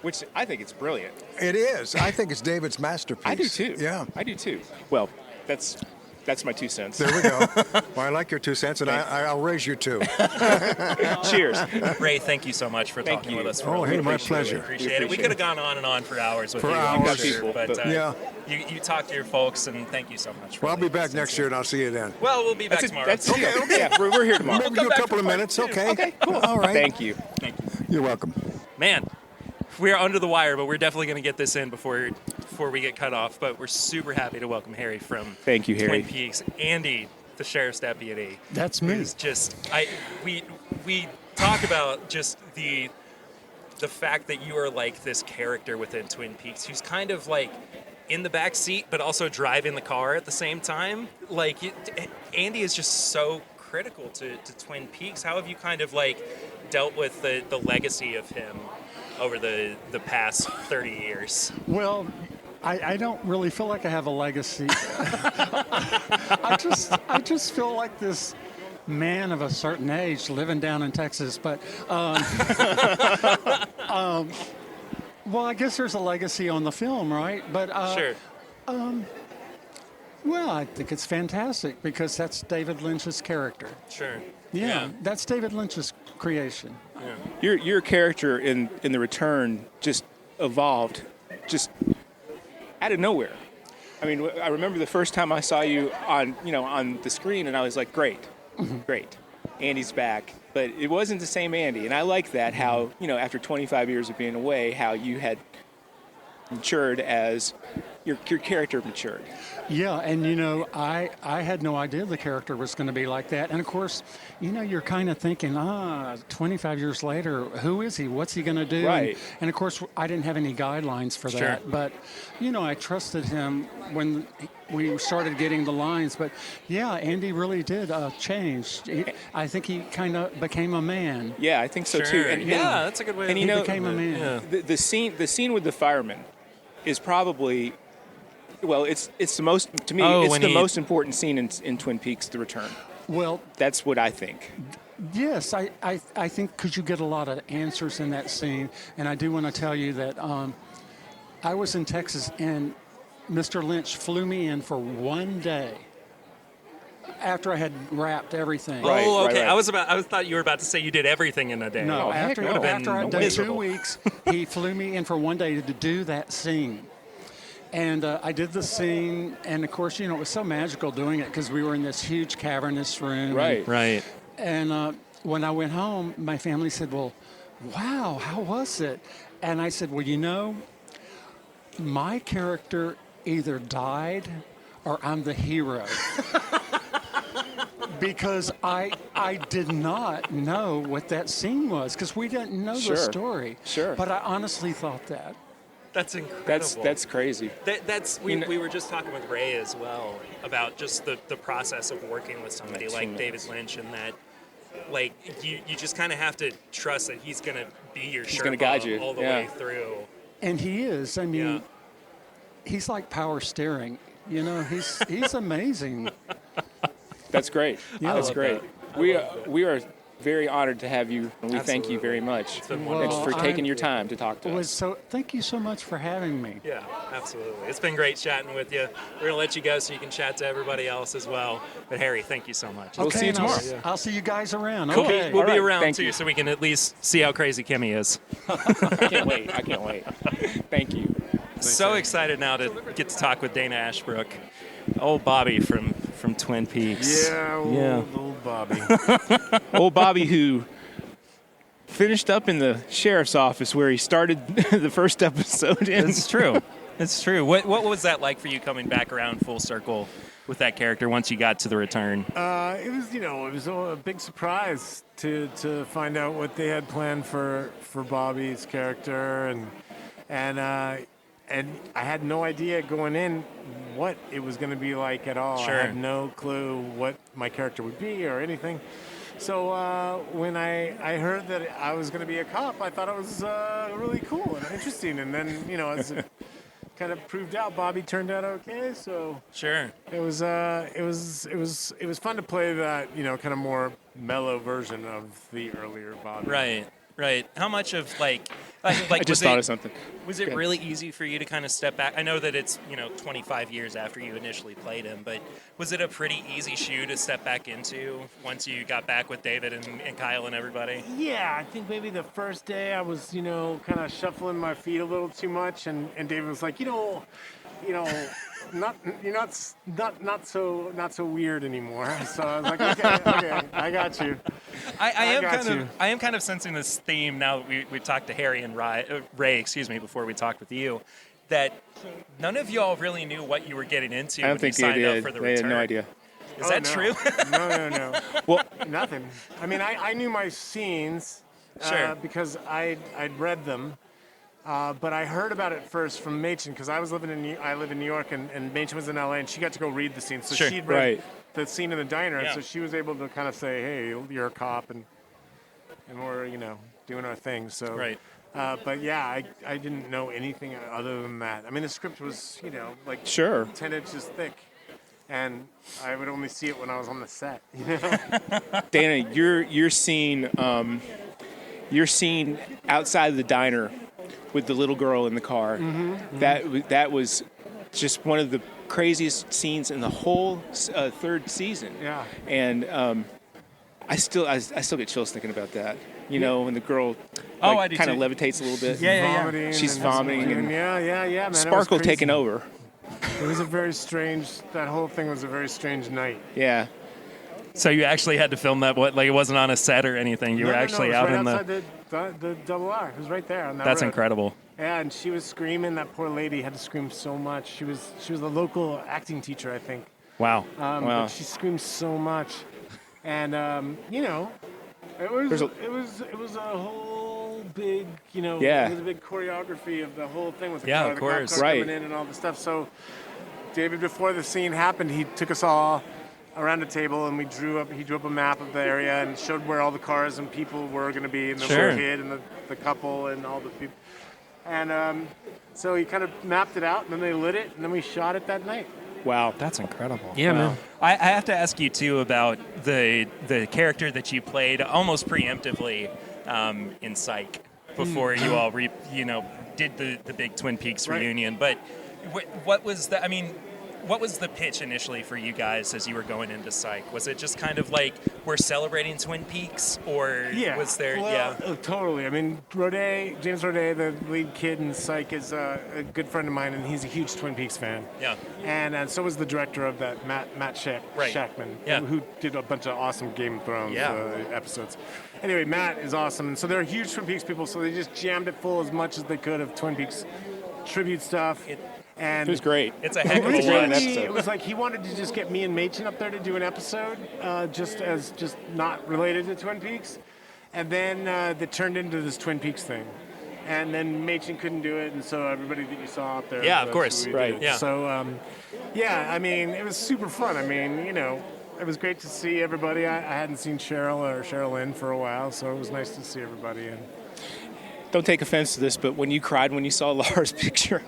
which I think it's brilliant. It is. I think it's David's masterpiece. I do too. Yeah. I do too. Well, that's my 2 cents. There we go. Well, I like your 2 cents, and I'll raise you 2. Cheers. Ray, thank you so much for talking you. with us. Oh, hey, my pleasure. Appreciate it. We could have gone on and on for hours with For you, hours. I'm sure, but Yeah. you talk to your folks, and thank you so much. Well, I'll be really. back next year, and I'll see you then. Well, we'll be back tomorrow. Okay. Yeah, we're here tomorrow. Maybe do a couple of minutes. Okay. Okay, cool. All right. Thank you. You're welcome. Man, we're under the wire, but we're definitely going to get this in before we get cut off. But we're super happy to welcome Harry from Thank you, Harry. Twin Peaks. Andy, the sheriff's deputy. That's me. Who's just we talk about just the fact that you are like this character within Twin Peaks who's kind of like in the back seat but also driving the car at the same time. Like Andy is just so critical to Twin Peaks. How have you kind of like dealt with the legacy of him over the past 30 years? Well, I don't really feel like I have a legacy. I just feel like this man of a certain age living down in Texas. But well, I guess there's a legacy on the film, right? But Sure. well, I think it's fantastic because that's David Lynch's character. Sure. Yeah, that's David Lynch's creation. Your character in The Return just evolved just out of nowhere. I mean, I remember the first time I saw you on the screen, and I was like, great, Andy's back. But it wasn't the same Andy, and I like that. How after 25 years of being away, how you had matured as your character matured. Yeah, and I had no idea the character was going to be like that. And of course, you're kind of thinking, 25 years later, who is he? What's he going to do? Right. And of course, I didn't have any guidelines for that. Sure. But, I trusted him when we started getting the lines. But yeah, Andy really did change. I think he kind of became a man. Yeah, I think so Sure. too. And, Yeah, that's a good way. and to you He know, became a man. Yeah. the scene with the fireman is probably, well, it's the most, to me, Oh, it's when the he- most important scene in Twin Peaks: The Return. Well, That's what I think. yes, I think because you get a lot of answers in that scene. And I do want to tell you that I was in Texas and Mr. Lynch flew me in for one day after I had wrapped everything. Right, Oh, okay. right. I thought you were about to say you did everything in a day. No, heck after, no. after I'd done miserable. 2 weeks, he flew me in for one day to do that scene. And I did the scene, and of course, it was so magical doing it because we were in this huge cavernous room. Right. Right. And when I went home, my family said, well, wow, how was it? And I said, well, my character either died or I'm the hero. Because I did not know what that scene was because we didn't know Sure. the story. Sure. But I honestly thought that. That's incredible. That's crazy. We were just talking with Ray as well about just the process of working with somebody That's like nice. David Lynch, and that like you just kind of have to trust that he's gonna be your He's Sherpa gonna guide you, all the yeah. way through. And he is. I mean, Yeah. he's like power steering. He's amazing. That's great. Yeah. That's I love great. We are very honored to have you, and we thank you very much. It's been Well, wonderful. Thanks for taking your time to talk to us. So thank you so much for having me. Yeah, absolutely. It's been great chatting with you. We're gonna let you go so you can chat to everybody else as well. But Harry, thank you so much. We'll see you and I'll- tomorrow. I'll see you guys around. We'll Okay. be All right, around thank too, you. so we can at least see how crazy Kimmy is. I can't wait. I can't wait. Thank you. So excited now to get to talk with Dana Ashbrook, old Bobby from Twin Peaks. Old Bobby. Old Bobby, who finished up in the sheriff's office where he started the first episode in. It's true. It's true. What was that like for you coming back around full circle with that character once you got to the return? It was a big surprise to find out what they had planned for Bobby's character, and I had no idea going in what it was going to be like at all. Sure. I had no clue what my character would be or anything. So when I heard that I was going to be a cop, I thought it was really cool and interesting. And then as it kind of proved out, Bobby turned out okay. So Sure. it was fun to play that kind of more mellow version of the earlier Bobby. Right. How much of Like, I just thought of something. Was it really easy for you to kind of step back? I know that it's 25 years after you initially played him, but was it a pretty easy shoe to step back into once you got back with David and Kyle and everybody? Yeah, I think maybe the first day I was, kind of shuffling my feet a little too much, and David was like, you're not so weird anymore. So I was like, okay, I got you. I am kind of sensing this theme now that we talked to Harry and Ray, before we talked with you, that none of y'all really knew what you were getting into. I don't when think you signed they up did. for the They return. had no idea. Is that true? No. Well, Nothing. I mean, I knew my scenes because I'd read them. But I heard about it first from Machen because I live in New York and Machen was in LA and she got to go read the scene. So she'd read the scene in the diner, and so she was able to kind of say, "Hey, you're a cop, and we're doing our thing." So but yeah, I didn't know anything other than that. I mean, the script was 10 inches thick, and I would only see it when I was on the set. Dana, your scene outside the diner with the little girl in the car. That was just one of the craziest scenes in the whole third season. Yeah. And I still get chills thinking about that. When the girl I do kind of too. levitates a little bit. Vomiting. She's vomiting and yeah, man. Sparkle taking over. It was a very strange. That whole thing was a very strange night. Yeah. So you actually had to film that? It wasn't on a set or anything. You were actually it was out right in outside the double R. It was right there on that That's road. incredible. Yeah, and she was screaming. That poor lady had to scream so much. She was a local acting teacher, I think. Wow. But she screamed so much, and it was a whole big it was a big choreography of the whole thing with the car, of course, the cop car coming in and all the stuff. So David, before the scene happened, he took us all around a table and he drew up a map of the area and showed where all the cars and people were going to be, and the little kid and the couple and all the people. And so he kind of mapped it out, and then they lit it, and then we shot it that night. Wow. That's incredible. Yeah, man. I have to ask you, too, about the character that you played almost preemptively in Psych before you all did the big Twin Peaks reunion. But what was the... I mean, what was the pitch initially for you guys as you were going into Psych? Was it just kind of like, we're celebrating Twin Peaks, or was there... Totally. I mean, James Roday, the lead kid in Psych, is a good friend of mine, and he's a huge Twin Peaks fan. Yeah. And so was the director of that, Matt Shackman, who did a bunch of awesome Game of Thrones episodes. Anyway, Matt is awesome, and so they're huge Twin Peaks people, so they just jammed it full as much as they could of Twin Peaks tribute stuff. And it was great. It's a heck of a episode. It was like he wanted to just get me and Machen up there to do an episode, just not related to Twin Peaks, and then that turned into this Twin Peaks thing, and then Machen couldn't do it, and so everybody that you saw out there, of course, right? Yeah. So, I mean, it was super fun. I mean, it was great to see everybody. I hadn't seen Cheryl Lynn for a while, so it was nice to see everybody. And don't take offense to this, but when you cried when you saw Laura's picture.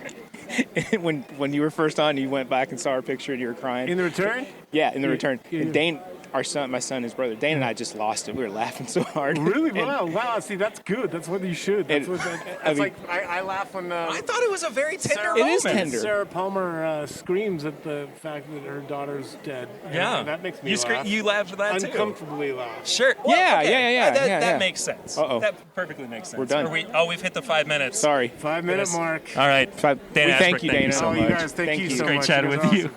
when you were first on, you went back and saw her picture and you were crying. In the return? Yeah, in the return. And Dane, my son, his brother, Dane and I just lost it. We were laughing so hard. Really? Wow. See, that's good. That's what you should. I laugh when... I thought it was a very tender moment. It is tender. Sarah Palmer screams at the fact that her daughter's dead. Yeah. That makes me laugh. You laughed at that too? Uncomfortably laugh. Sure. Well, yeah. That makes sense. Uh-oh. That perfectly makes sense. We're done. We've hit the 5 minutes. Sorry. 5-minute mark. All right. Dana, thank you, Dana. So much. You guys, thank you so much. Great chatting with awesome. you.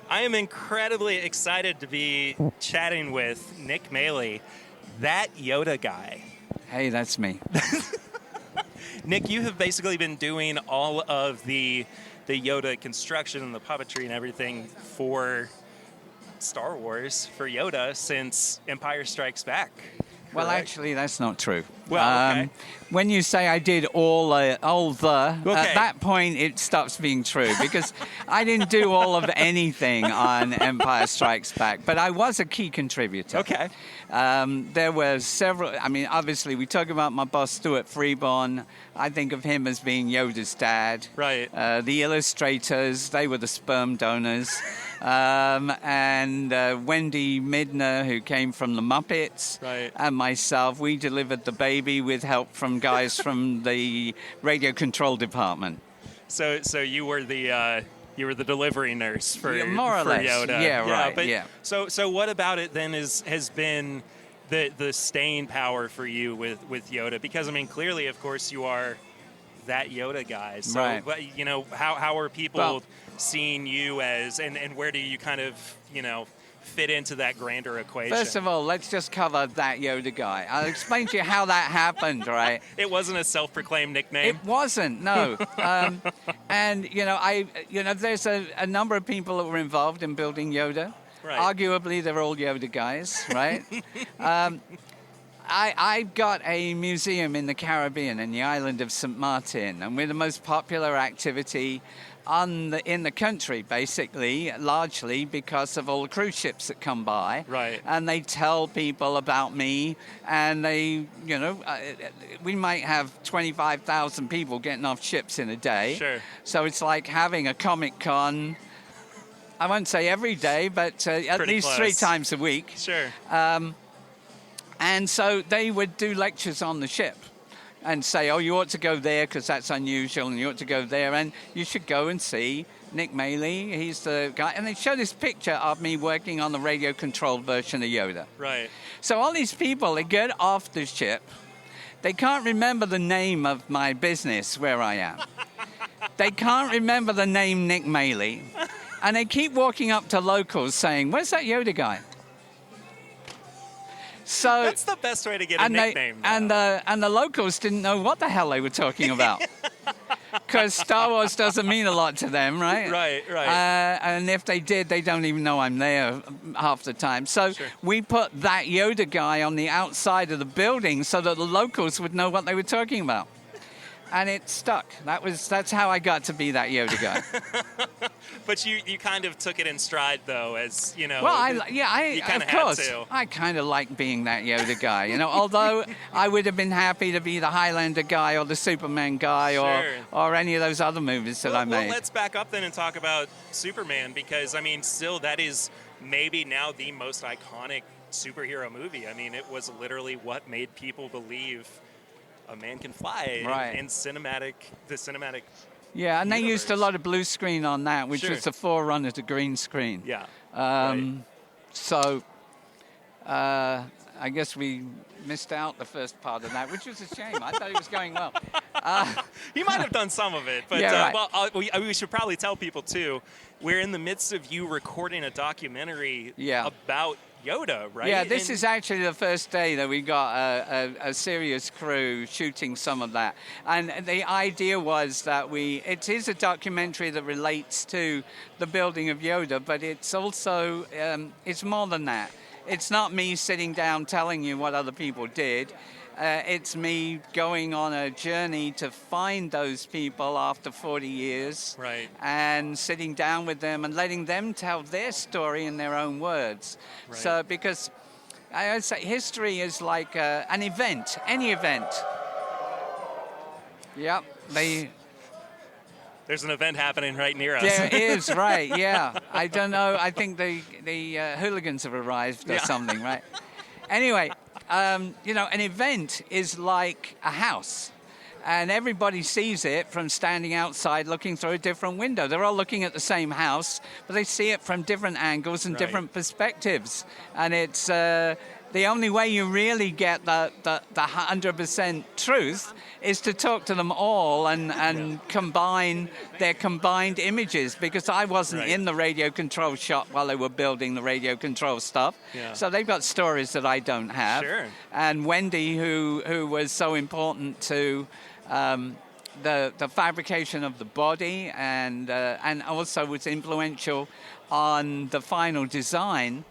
I am incredibly excited to be chatting with Nick Maley, that Yoda guy. Hey, that's me. Nick, you have basically been doing all of the Yoda construction and the puppetry and everything for Star Wars, for Yoda, since Empire Strikes Back. Well, actually, that's not true. Well, okay. When you say I did all at that point, it stops being true, because I didn't do all of anything on Empire Strikes Back, but I was a key contributor. Okay. There were several. I mean, obviously, we talk about my boss, Stuart Freeborn. I think of him as being Yoda's dad. Right. The illustrators, they were the sperm donors. And Wendy Midner, who came from the Muppets, right. and myself, we delivered the baby with help from guys from the radio control department. So you were the delivery nurse for more or for less. Yoda. Yeah, right. But yeah. So what about it then has been the staying power for you with Yoda? Because I mean, clearly, of course, you are that Yoda guy. So right. you know, how are people seeing you as, and where do you kind of, you know, fit into that grander equation? First of all, let's just cover that Yoda guy. I'll explain to you how that happened, right? It wasn't a self-proclaimed nickname. It wasn't, no. And there's a number of people that were involved in building Yoda. Right. Arguably, they're all Yoda guys, right? I've got a museum in the Caribbean, in the island of St. Martin, and we're the most popular activity in the country, basically, largely because of all the cruise ships that come by. Right. And they tell people about me, and they, we might have 25,000 people getting off ships in a day. Sure. So it's like having a Comic-Con, I won't say every day, but at Pretty least close. 3 times a week. Sure. And so they would do lectures on the ship and say, oh, you ought to go there because that's unusual, and you ought to go there, and you should go and see Nick Maley. He's the guy. And they show this picture of me working on the radio-controlled version of Yoda. Right. So all these people, they get off the ship. They can't remember the name of my business where I am. They can't remember the name Nick Maley. And they keep walking up to locals saying, where's that Yoda guy? So that's the best way to get a nickname. And the locals didn't know what the hell they were talking about. Because Star Wars doesn't mean a lot to them, right? Right. And if they did, they don't even know I'm there half the time. So sure. we put that Yoda guy on the outside of the building so that the locals would know what they were talking about. And it stuck. That's how I got to be that Yoda guy. But you kind of took it in stride, though, as, you know. Well, you kind of course. had to. I kind of like being that Yoda guy, you know. Although I would have been happy to be the Highlander guy or the Superman guy Sure. or any of those other movies that I made. Well, let's back up then and talk about Superman, because, I mean, still, that is maybe now the most iconic superhero movie. I mean, it was literally what made people believe a man can fly right. in the cinematic. Yeah, and universe. they used a lot of blue screen on that, which Sure. was the forerunner to green screen. Yeah. Right. So I guess we missed out the first part of that, which was a shame. I thought it was going well. You might have done some of it, but yeah, right. we should probably tell people, too, we're in the midst of you recording a documentary about Yoda, right? Yeah, this is actually the first day that we got a serious crew shooting some of that. And the idea was that it is a documentary that relates to the building of Yoda, but it's also, it's more than that. It's not me sitting down telling you what other people did. It's me going on a journey to find those people after 40 years. Right. And sitting down with them and letting them tell their story in their own words. Right. So, because I would say history is like an event, any event. Yep. There's an event happening right near us. There is, right, yeah. I don't know. I think the hooligans have arrived or something, right? Anyway, an event is like a house. And everybody sees it from standing outside looking through a different window. They're all looking at the same house, but they see it from different angles and different perspectives. And it's the only way you really get the 100% truth is to talk to them all and combine their combined images, because I wasn't in the radio control shop while they were building the radio control stuff. Yeah. So they've got stories that I don't have. Sure. And Wendy, who was so important to the fabrication of the body and also was influential on the final design.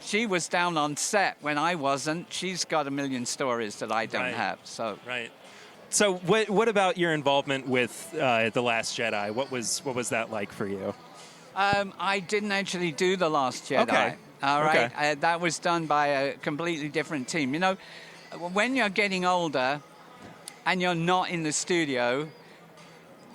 She was down on set when I wasn't. She's got a million stories that I don't have. So right. So what about your involvement with The Last Jedi? What was that like for you? I didn't actually do The Last Jedi. Okay. All right, Okay. that was done by a completely different team. You know, when you're getting older and you're not in the studio,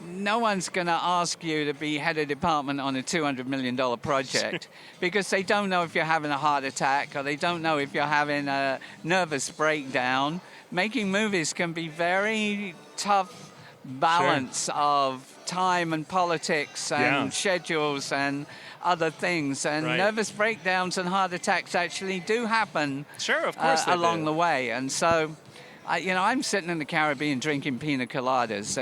no one's going to ask you to be head of department on a $200 million project because they don't know if you're having a heart attack or they don't know if you're having a nervous breakdown. Making movies can be very tough balance of time and politics and schedules and other things, and nervous breakdowns and heart attacks actually do happen. Sure, of course they along do. the way. And so, I'm sitting in the Caribbean drinking pina coladas.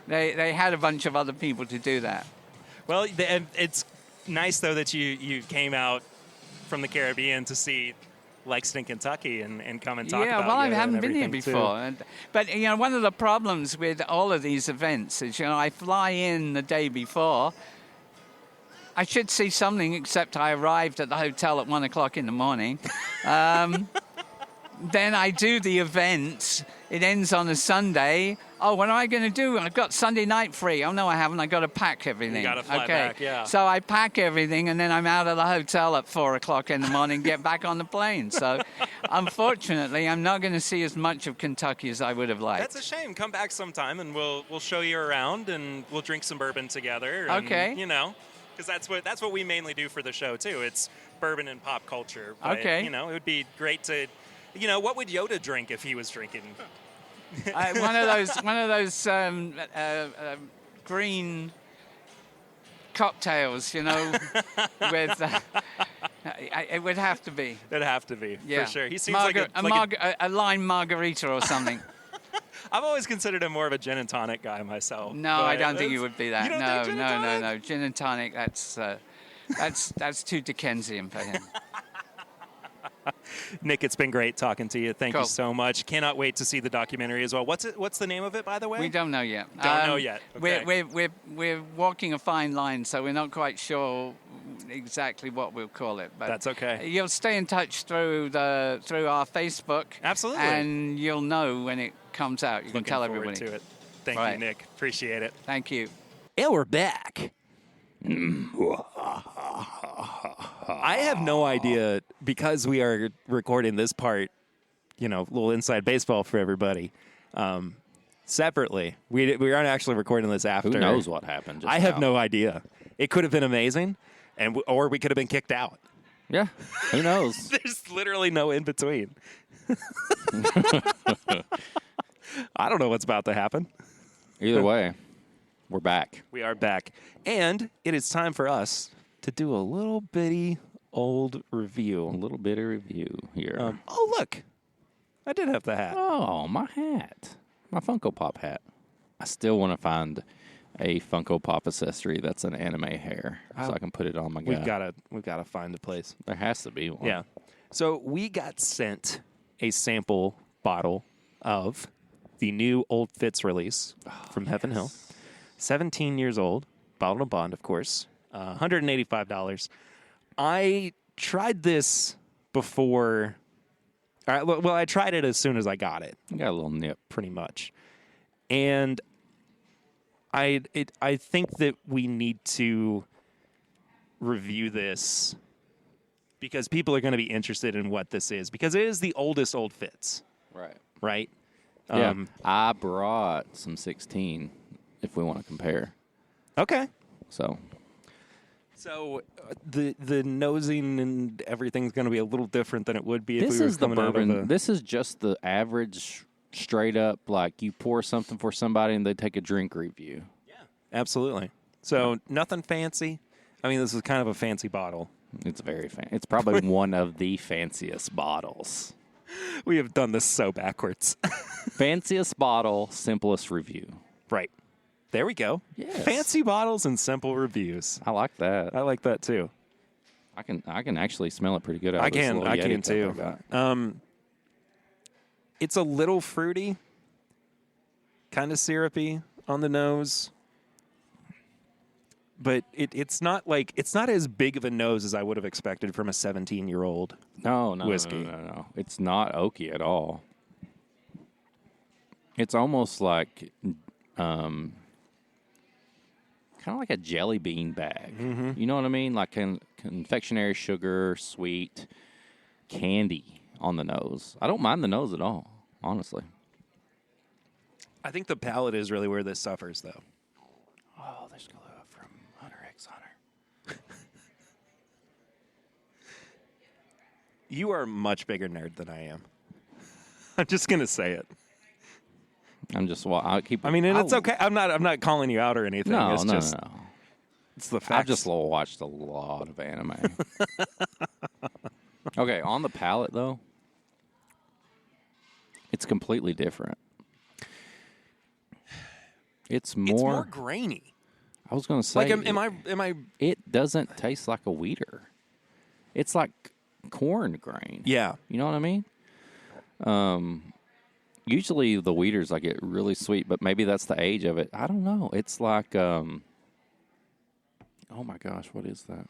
They had a bunch of other people to do that. Well, and it's nice though that you came out from the Caribbean to see Lexington, Kentucky, and come and talk about it. Yeah, well, I Yoda haven't and been here everything, before. But, one of the problems with all of these events is, I fly in the day before. I should see something, except I arrived at the hotel at 1 o'clock in the morning. Then I do the event. It ends on a Sunday. Oh, what am I going to do? I've got Sunday night free. Oh, no, I haven't. I've got to pack everything. You got to fly back, yeah. So I pack everything, and then I'm out of the hotel at 4 o'clock in the morning, get back on the plane. So, unfortunately, I'm not going to see as much of Kentucky as I would have liked. That's a shame. Come back sometime, and we'll show you around, and we'll drink some bourbon together. And, Okay. Because that's what we mainly do for the show, too. It's bourbon and pop culture. But, Okay. it would be great to... what would Yoda drink if he was drinking? One of those green cocktails, with it would have to be. It'd have to be, Yeah. for sure. He seems like a lime margarita or something. I've always considered him more of a gin and tonic guy myself. No, I don't think he would be that. You don't think gin and tonic? No. Gin and tonic, that's too Dickensian for him. Nick, it's been great talking to you. Thank Cool. you so much. Cannot wait to see the documentary as well. What's the name of it, by the way? We don't know yet. Don't know yet. Okay. We're walking a fine line, so we're not quite sure exactly what we'll call it. But That's okay. You'll stay in touch through our Facebook. Absolutely. And you'll know when it comes out. You can Looking tell forward everybody. to it. Thank Right. you, Nick. Appreciate it. Thank you. And we're back. I have no idea, because we are recording this part, a little inside baseball for everybody, separately. We aren't actually recording this after. Who knows what happened just I have now? no idea. It could have been amazing, or we could have been kicked out. Yeah, who knows? There's literally no in between. I don't know what's about to happen. Either way, we're back. We are back. And it is time for us to do a little bitty old review. A little bit of review here. Oh, look. I did have the hat. Oh, my hat. My Funko Pop hat. I still want to find a Funko Pop accessory that's an anime hair so I can put it on my guy. We've got to find a place. There has to be one. Yeah. So we got sent a sample bottle of the new Old Fitz release from Heaven Hill. 17 years old. Bottled and bond, of course. $185. I tried this before. All right, well, I tried it as soon as I got it. You got a little nip. Pretty much. And I think that we need to review this because people are going to be interested in what this is, because it is the oldest Old Fitz. Right. Right? Yeah. I brought some 16 if we want to compare. Okay. So the nosing and everything's going to be a little different than it would be if this we were is the coming out of bourbon. This is just the average, straight up, like you pour something for somebody and they take a drink review. Yeah, absolutely. So nothing fancy. I mean, this is kind of a fancy bottle. It's very fancy. It's probably one of the fanciest bottles. We have done this so backwards. Fanciest bottle, simplest review. Right. There we go. Yes. Fancy bottles and simple reviews. I like that. I like that too. I can actually smell it pretty good. Out I of this can. little I Yeti can cup too. I got. It's a little fruity, kind of syrupy on the nose, but it's not as big of a nose as I would have expected from a 17-year-old. No, whiskey. No. It's not oaky at all. It's almost like kind kind of like a jelly bean bag. Mm-hmm. You know what I mean? Like confectionery sugar, sweet, candy on the nose. I don't mind the nose at all, honestly. I think the palate is really where this suffers, though. Oh, there's glue from Hunter X Hunter. You are a much bigger nerd than I am. I'm just gonna say it. I'm just. Well, I keep. I mean, and it's okay. I'm not calling you out or anything. No, it's no, just, no. It's the facts. I've just watched a lot of anime. Okay, on the palate though, it's completely different. It's more grainy. I was going to say, like, am I? It doesn't taste like a Wheater. It's like corn grain. Yeah, you know what I mean. Usually the Wheaters I get really sweet, but maybe that's the age of it. I don't know. It's like, oh my gosh, what is that?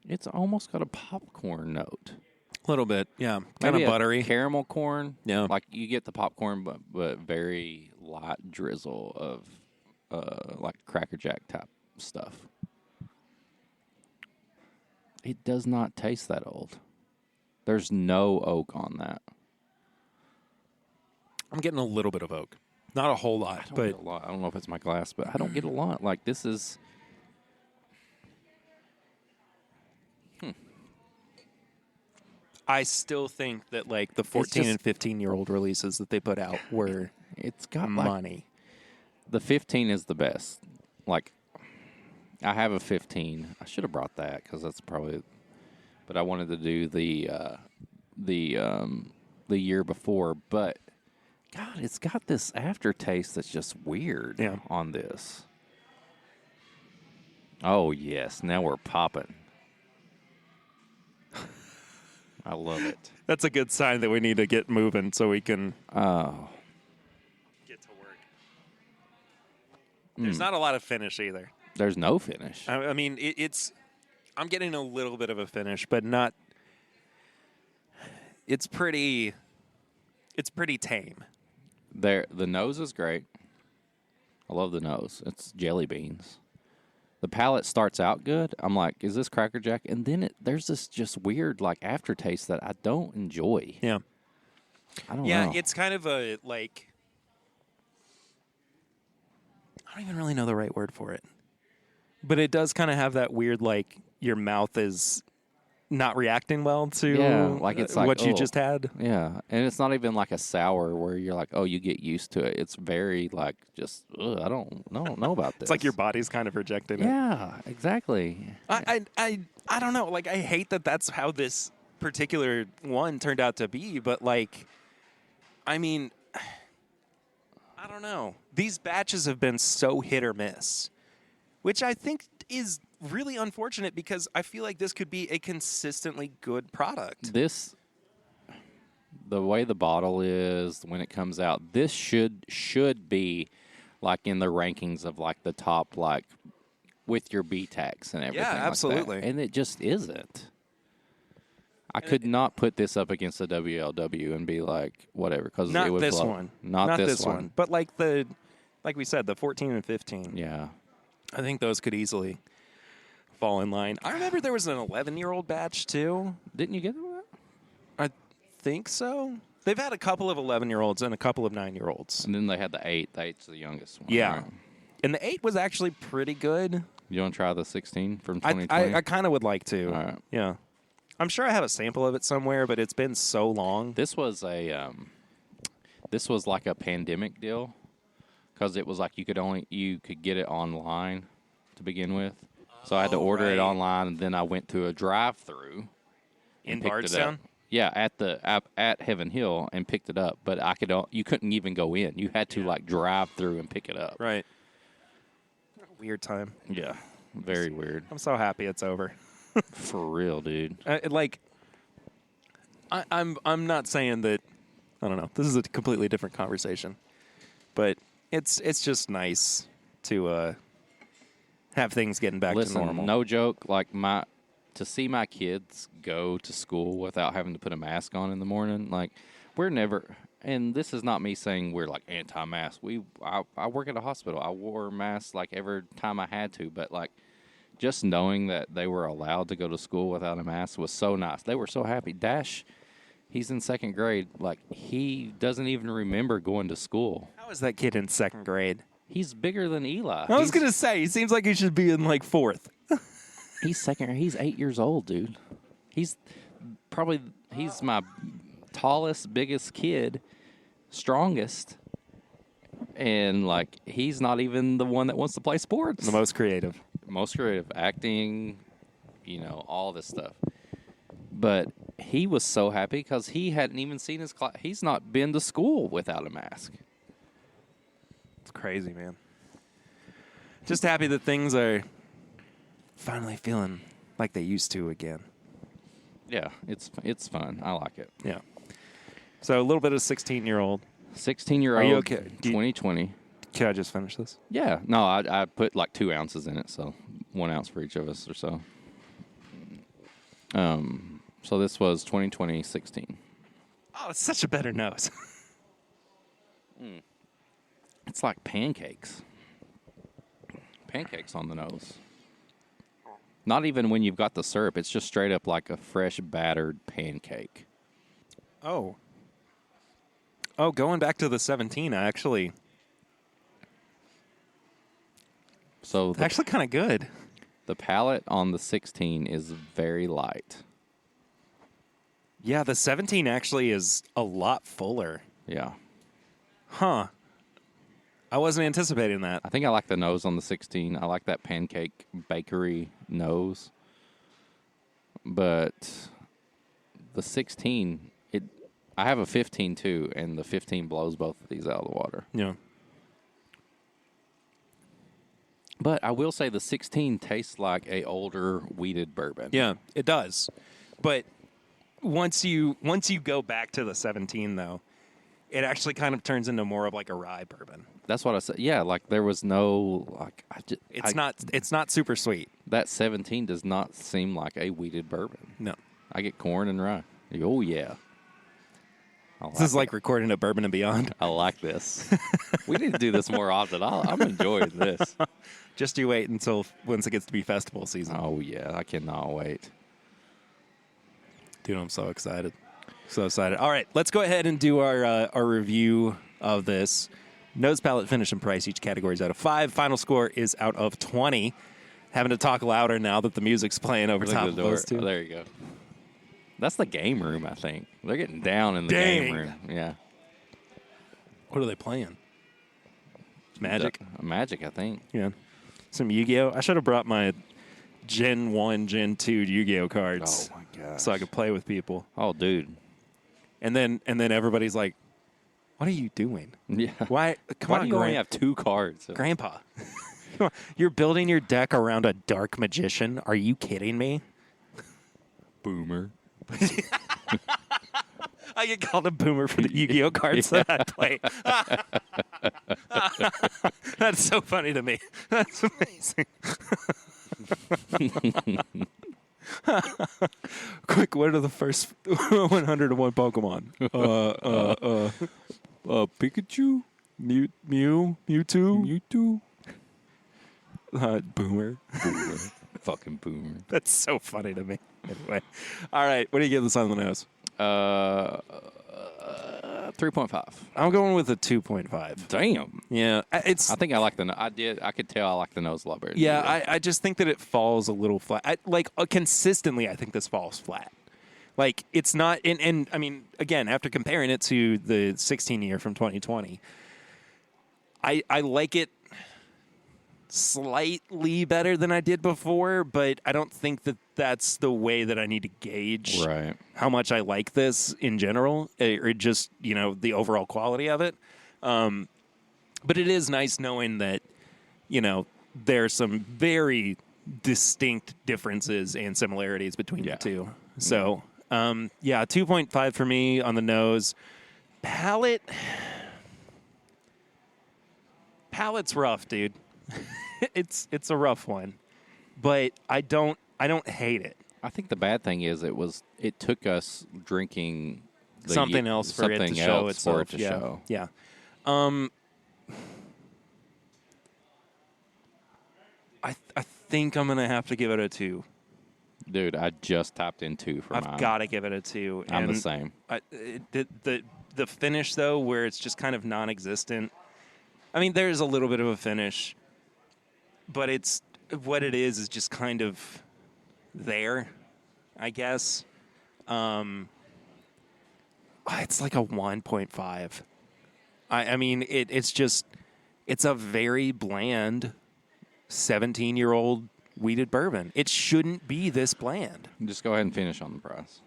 It's almost got a popcorn note. A little bit, yeah, kind of buttery, caramel corn. Yeah, like you get the popcorn, but very light drizzle of like Cracker Jack type stuff. It does not taste that old. There's no oak on that. I'm getting a little bit of oak, not a whole lot, but get a lot. I don't know if it's my glass, but I don't get a lot. Like this is. I still think that like the 14 and 15-year-old releases that they put out were it's got money. The 15 is the best. Like I have a 15. I should have brought that because that's probably. But I wanted to do the year before. But God, it's got this aftertaste that's just weird on this. Oh yes, now we're popping. I love it. That's a good sign that we need to get moving so we can get to work. There's not a lot of finish either. There's no finish. I mean, it's. I'm getting a little bit of a finish, but not. It's pretty. It's pretty tame. The nose is great. I love the nose. It's jelly beans. The palate starts out good. I'm like, is this Cracker Jack? And then there's this just weird like aftertaste that I don't enjoy. Yeah. I don't know. Yeah, it's kind of a like. I don't even really know the right word for it, but it does kind of have that weird like your mouth is not reacting well to like it's like, what you just had. Yeah, and it's not even like a sour where you're like, oh, you get used to it. It's very like just, I don't know about this. It's like your body's kind of rejecting it. Yeah, exactly. I don't know. Like I hate that that's how this particular one turned out to be, but like, I mean, I don't know. These batches have been so hit or miss, which I think is really unfortunate because I feel like this could be a consistently good product. The way the bottle is when it comes out, this should be like in the rankings of like the top, like with your B-Tax and everything. Yeah, absolutely. Like that. And it just isn't. I could not put this up against the WLW and be like whatever because not it would this blow. one, not this one. But like like we said, the 14 and 15. Yeah, I think those could easily fall in line. I remember there was an 11-year-old batch too. Didn't you get that? I think so. They've had a couple of 11-year-olds and a couple of 9-year-olds. And then they had the 8. The 8's the youngest one. Yeah. Right? And the 8 was actually pretty good. You want to try the 16 from 2020? I kind of would like to. All right. Yeah. I'm sure I have a sample of it somewhere, but it's been so long. This was like a pandemic deal because it was like you could get it online to begin with. So I had to order it online, and then I went to a drive-through in picked Bardstown. Yeah, at Heaven Hill and picked it up, but you couldn't even go in. You had to like drive through and pick it up. Right. Weird time. Yeah, very weird. I'm so happy it's over. For real, dude. I'm not saying that. I don't know. This is a completely different conversation, but it's just nice to have things getting back to normal. No joke. Like to see my kids go to school without having to put a mask on in the morning. Like we're never. and this is not me saying we're like anti-mask. I work at a hospital. I wore masks like every time I had to, but like just knowing that they were allowed to go to school without a mask was so nice. They were so happy. Dash, he's in 2nd grade. Like, he doesn't even remember going to school. How is that kid in 2nd grade? He's bigger than Eli. I was going to say, he seems like he should be in, like, 4th. He's 8 years old, dude. He's my tallest, biggest kid, strongest. And, like, he's not even the one that wants to play sports. The most creative. Acting, all this stuff. But he was so happy because he hadn't even seen his class. He's not been to school without a mask. It's crazy, man. Just happy that things are finally feeling like they used to again. Yeah, it's fun. I like it. Yeah. So a little bit of 16-year-old. 16-year-old. Are you okay? 2020. Can I just finish this? Yeah. No, I put like 2 ounces in it, so 1 ounce for each of us or so. So this was 2020-16. Oh, it's such a better nose. It's like pancakes. Pancakes on the nose. Not even when you've got the syrup. It's just straight up like a fresh battered pancake. Oh, going back to the 17, actually. So Actually kind of good. The palate on the 16 is very light. Yeah, the 17 actually is a lot fuller. Yeah. Huh. I wasn't anticipating that. I think I like the nose on the 16. I like that pancake bakery nose. But the 16, I have a 15 too, and the 15 blows both of these out of the water. Yeah. But I will say the 16 tastes like a older wheated bourbon. Yeah, it does. But once you go back to the 17, though, it actually kind of turns into more of like a rye bourbon. That's what I said. Yeah, like there was no like. It's not super sweet. That 17 does not seem like a wheated bourbon. No, I get corn and rye. Oh yeah. This is like recording at Bourbon and Beyond. I like this. We need to do this more often. I'm enjoying this. Just you wait until once it gets to be festival season. Oh yeah, I cannot wait. Dude, I'm so excited. So excited. All right, let's go ahead and do our review of this. Nose, palate, finish, and price. Each category is out of 5. Final score is out of 20. Having to talk louder now that the music's playing over top of those two. Oh, there you go. That's the game room, I think. They're getting down in the game room. Yeah. What are they playing? Magic? Magic, I think. Yeah. Some Yu-Gi-Oh! I should have brought my Gen 1, Gen 2 Yu-Gi-Oh! Cards. Oh, my gosh. So I could play with people. Oh, dude. And then everybody's like, what are you doing? Yeah. Why do you only have 2 cards? Grandpa. You're building your deck around a dark magician? Are you kidding me? Boomer. I get called a boomer for the Yu-Gi-Oh! Cards that I play. That's so funny to me. That's amazing. Quick, what are the first 101 Pokemon? Pikachu, Mewtwo, Boomer. Fucking boomer. That's so funny to me. Anyway, all right, what do you give this on the nose? 3.5. I'm going with a 2.5. Damn. Yeah, I think I like the. I could tell I like the nose a lot better. Yeah, I just think that it falls a little flat. Consistently, I think this falls flat. Like it's not. And I mean, again, after comparing it to the 16 year from 2020, I like it slightly better than I did before, but I don't think that that's the way that I need to gauge how much I like this in general, or just, the overall quality of it. But it is nice knowing that, there's some very distinct differences and similarities between the two. So, 2.5 for me on the nose. Palate's rough, dude. It's a rough one, but I don't hate it. I think the bad thing is it took us drinking something else for it to something show else for itself. it to show. Yeah. I think I'm gonna have to give it a 2. Dude, I just tapped in 2 for mine. I've got to give it a 2. I'm the And same. The finish though, where it's just kind of non-existent. I mean, there's a little bit of a finish, but it's what it is just kind of there, I guess. It's like a 1.5. I mean, it's a very bland 17-year-old wheated bourbon. It shouldn't be this bland. Just go ahead and finish on the price.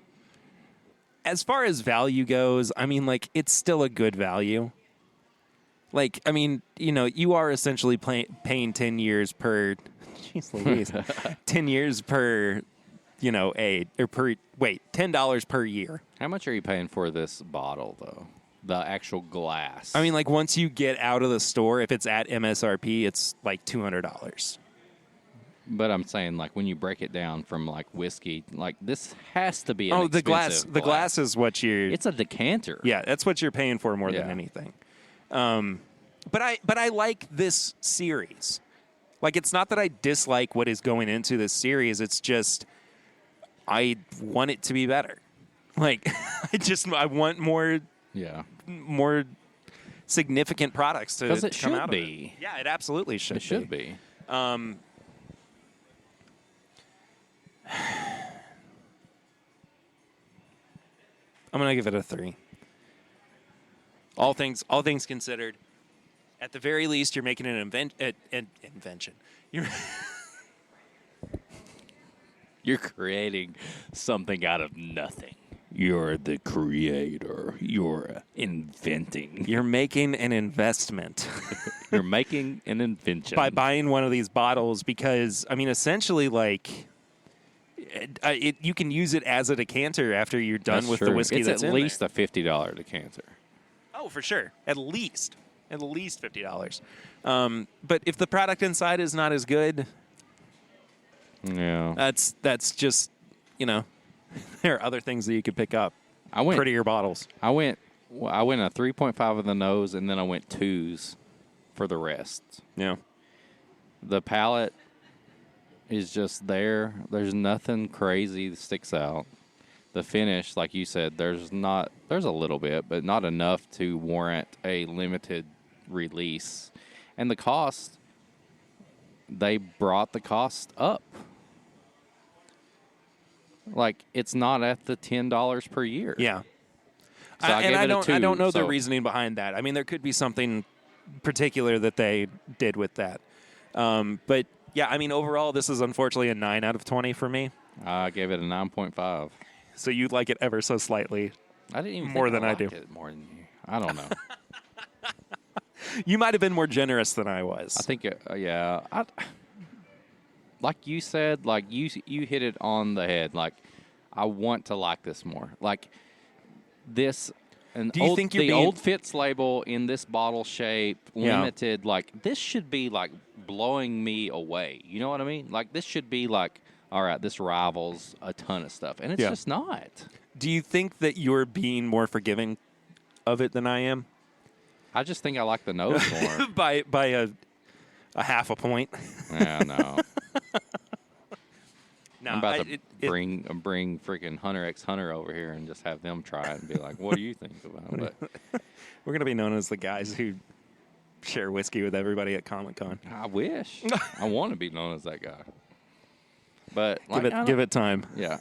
As far as value goes, I mean, like, it's still a good value. Like, I mean, you know, you are essentially paying 10 years per, jeez Louise, 10 years per, you know, $10 per year. How much are you paying for this bottle, though? The actual glass. I mean, like, once you get out of the store, if it's at MSRP, it's like $200. But I'm saying, like, when you break it down from, like, whiskey, like, this has to be an the glass. expensive The glass is what you're... It's a decanter. Yeah, that's what you're paying for more than anything. But I like this series. Like, it's not that I dislike what is going into this series. It's just I want it to be better. Like, I want more significant products to, 'Cause it come should out be. of it. Yeah, it absolutely should. It should be. I'm gonna give it a 3. All things considered, at the very least, you're making an invention. You're creating something out of nothing. You're the creator. You're inventing. You're making an investment. You're making an invention by buying one of these bottles because, I mean, essentially, like, you can use it as a decanter after you're done That's with true. the whiskey it's that's at in least there. a $50 decanter. Oh, for sure. At least $50. But if the product inside is not as good, yeah, that's just, you know, there are other things that you could pick up. Prettier bottles. I went a 3.5 on the nose, and then I went 2s for the rest. Yeah. The palate is just there. There's nothing crazy that sticks out. The finish, like you said, there's a little bit, but not enough to warrant a limited release. And the cost, they brought the cost up. Like, it's not at the $10 per year. Yeah. So I don't know the so- reasoning behind that. I mean, there could be something particular that they did with that. But yeah, I mean, overall, this is unfortunately a 9 out of 20 for me. I gave it a 9.5. So you like it ever so slightly. I didn't even more think than I liked do. it more than you. I don't know. You might have been more generous than I was. I think, yeah. Like you said, like you hit it on the head. Like, I want to like this more. Like this, and Do you think you're the being- old Fitz label in this bottle shape, Yeah. limited. Like, this should be like blowing me away. You know what I mean? Like, this should be like, all right, this rivals a ton of stuff, and it's just not. Do you think that you're being more forgiving of it than I am? I just think I like the nose more. by a half a point. Yeah, no. No, I'm about to bring freaking Hunter X Hunter over here and just have them try it and be like, "What do you think about it?" We're gonna be known as the guys who share whiskey with everybody at Comic-Con. I wish. I want to be known as that guy. But like, give it time. Yeah,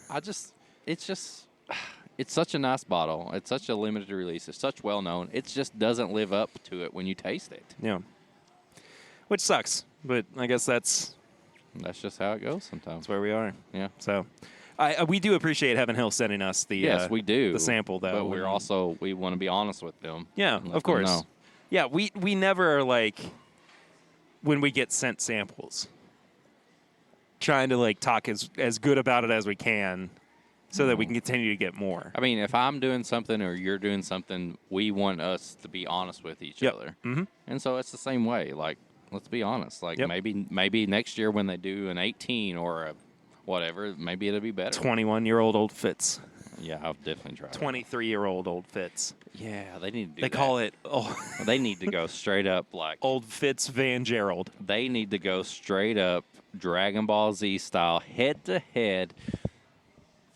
it's such a nice bottle. It's such a limited release. It's such well known. It just doesn't live up to it when you taste it. Yeah. Which sucks, but I guess that's just how it goes sometimes. That's where we are. Yeah. So, we do appreciate Heaven Hill sending us the yes, we do the sample though. But we want to be honest with them. Yeah, of course. Yeah, we never are like when we get sent samples, trying to like talk as good about it as we can, so that we can continue to get more. I mean, if I'm doing something or you're doing something, we want us to be honest with each other. Mm-hmm. And so it's the same way. Like, let's be honest. Like, maybe next year when they do an 18 or a whatever, maybe it'll be better. 21-year-old old Fitz. Yeah, I've definitely tried. 23-year-old old Fitz. Yeah, they need to do They that. call it They need to go straight up like Old Fitz Van Gerald. They need to go straight up Dragon Ball Z style, head to head,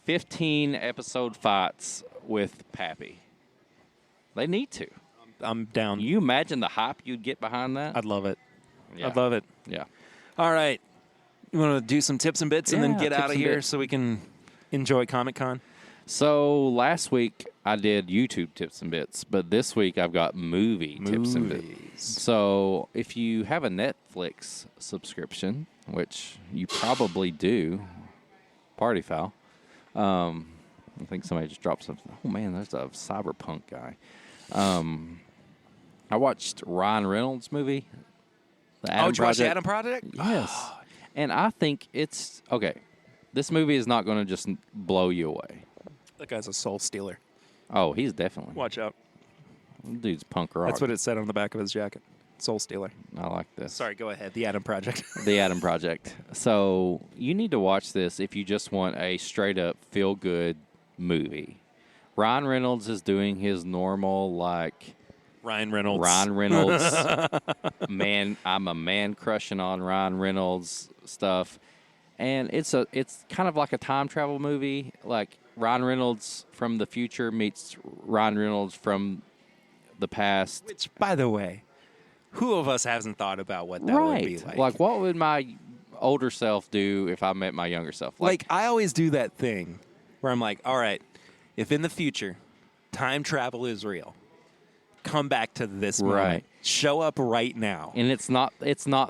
15 episode fights with Pappy. They need to. I'm down. You imagine the hype you'd get behind that? I'd love it. Yeah. I'd love it. Yeah. All right. You want to do some tips and bits and then Yeah, get tips out of and here bits. so we can enjoy Comic-Con? So last week I did YouTube tips and bits, but this week I've got movie tips and bits. So if you have a Netflix subscription, which you probably do, party foul. I think somebody just dropped something. Oh man, there's a cyberpunk guy. I watched Ryan Reynolds' movie, The Adam Did you watch Project. the Adam Project? Yes. And I think it's okay. This movie is not going to just blow you away. That guy's a soul stealer. Oh, he's definitely. Watch out. Dude's punk rock. That's what it said on the back of his jacket. Soul stealer. I like this. Sorry, go ahead. The Adam Project. The Adam Project. So you need to watch this if you just want a straight up feel good movie. Ryan Reynolds is doing his normal Ryan Reynolds. Man, I'm a man crushing on Ryan Reynolds stuff. And it's kind of like a time travel movie. Like Ryan Reynolds from the future meets Ryan Reynolds from the past. Which, by the way, who of us hasn't thought about what that would be like? Like, what would my older self do if I met my younger self? Like, I always do that thing where I'm like, all right, if in the future time travel is real, come back to this moment. Right. Show up right now. And it's not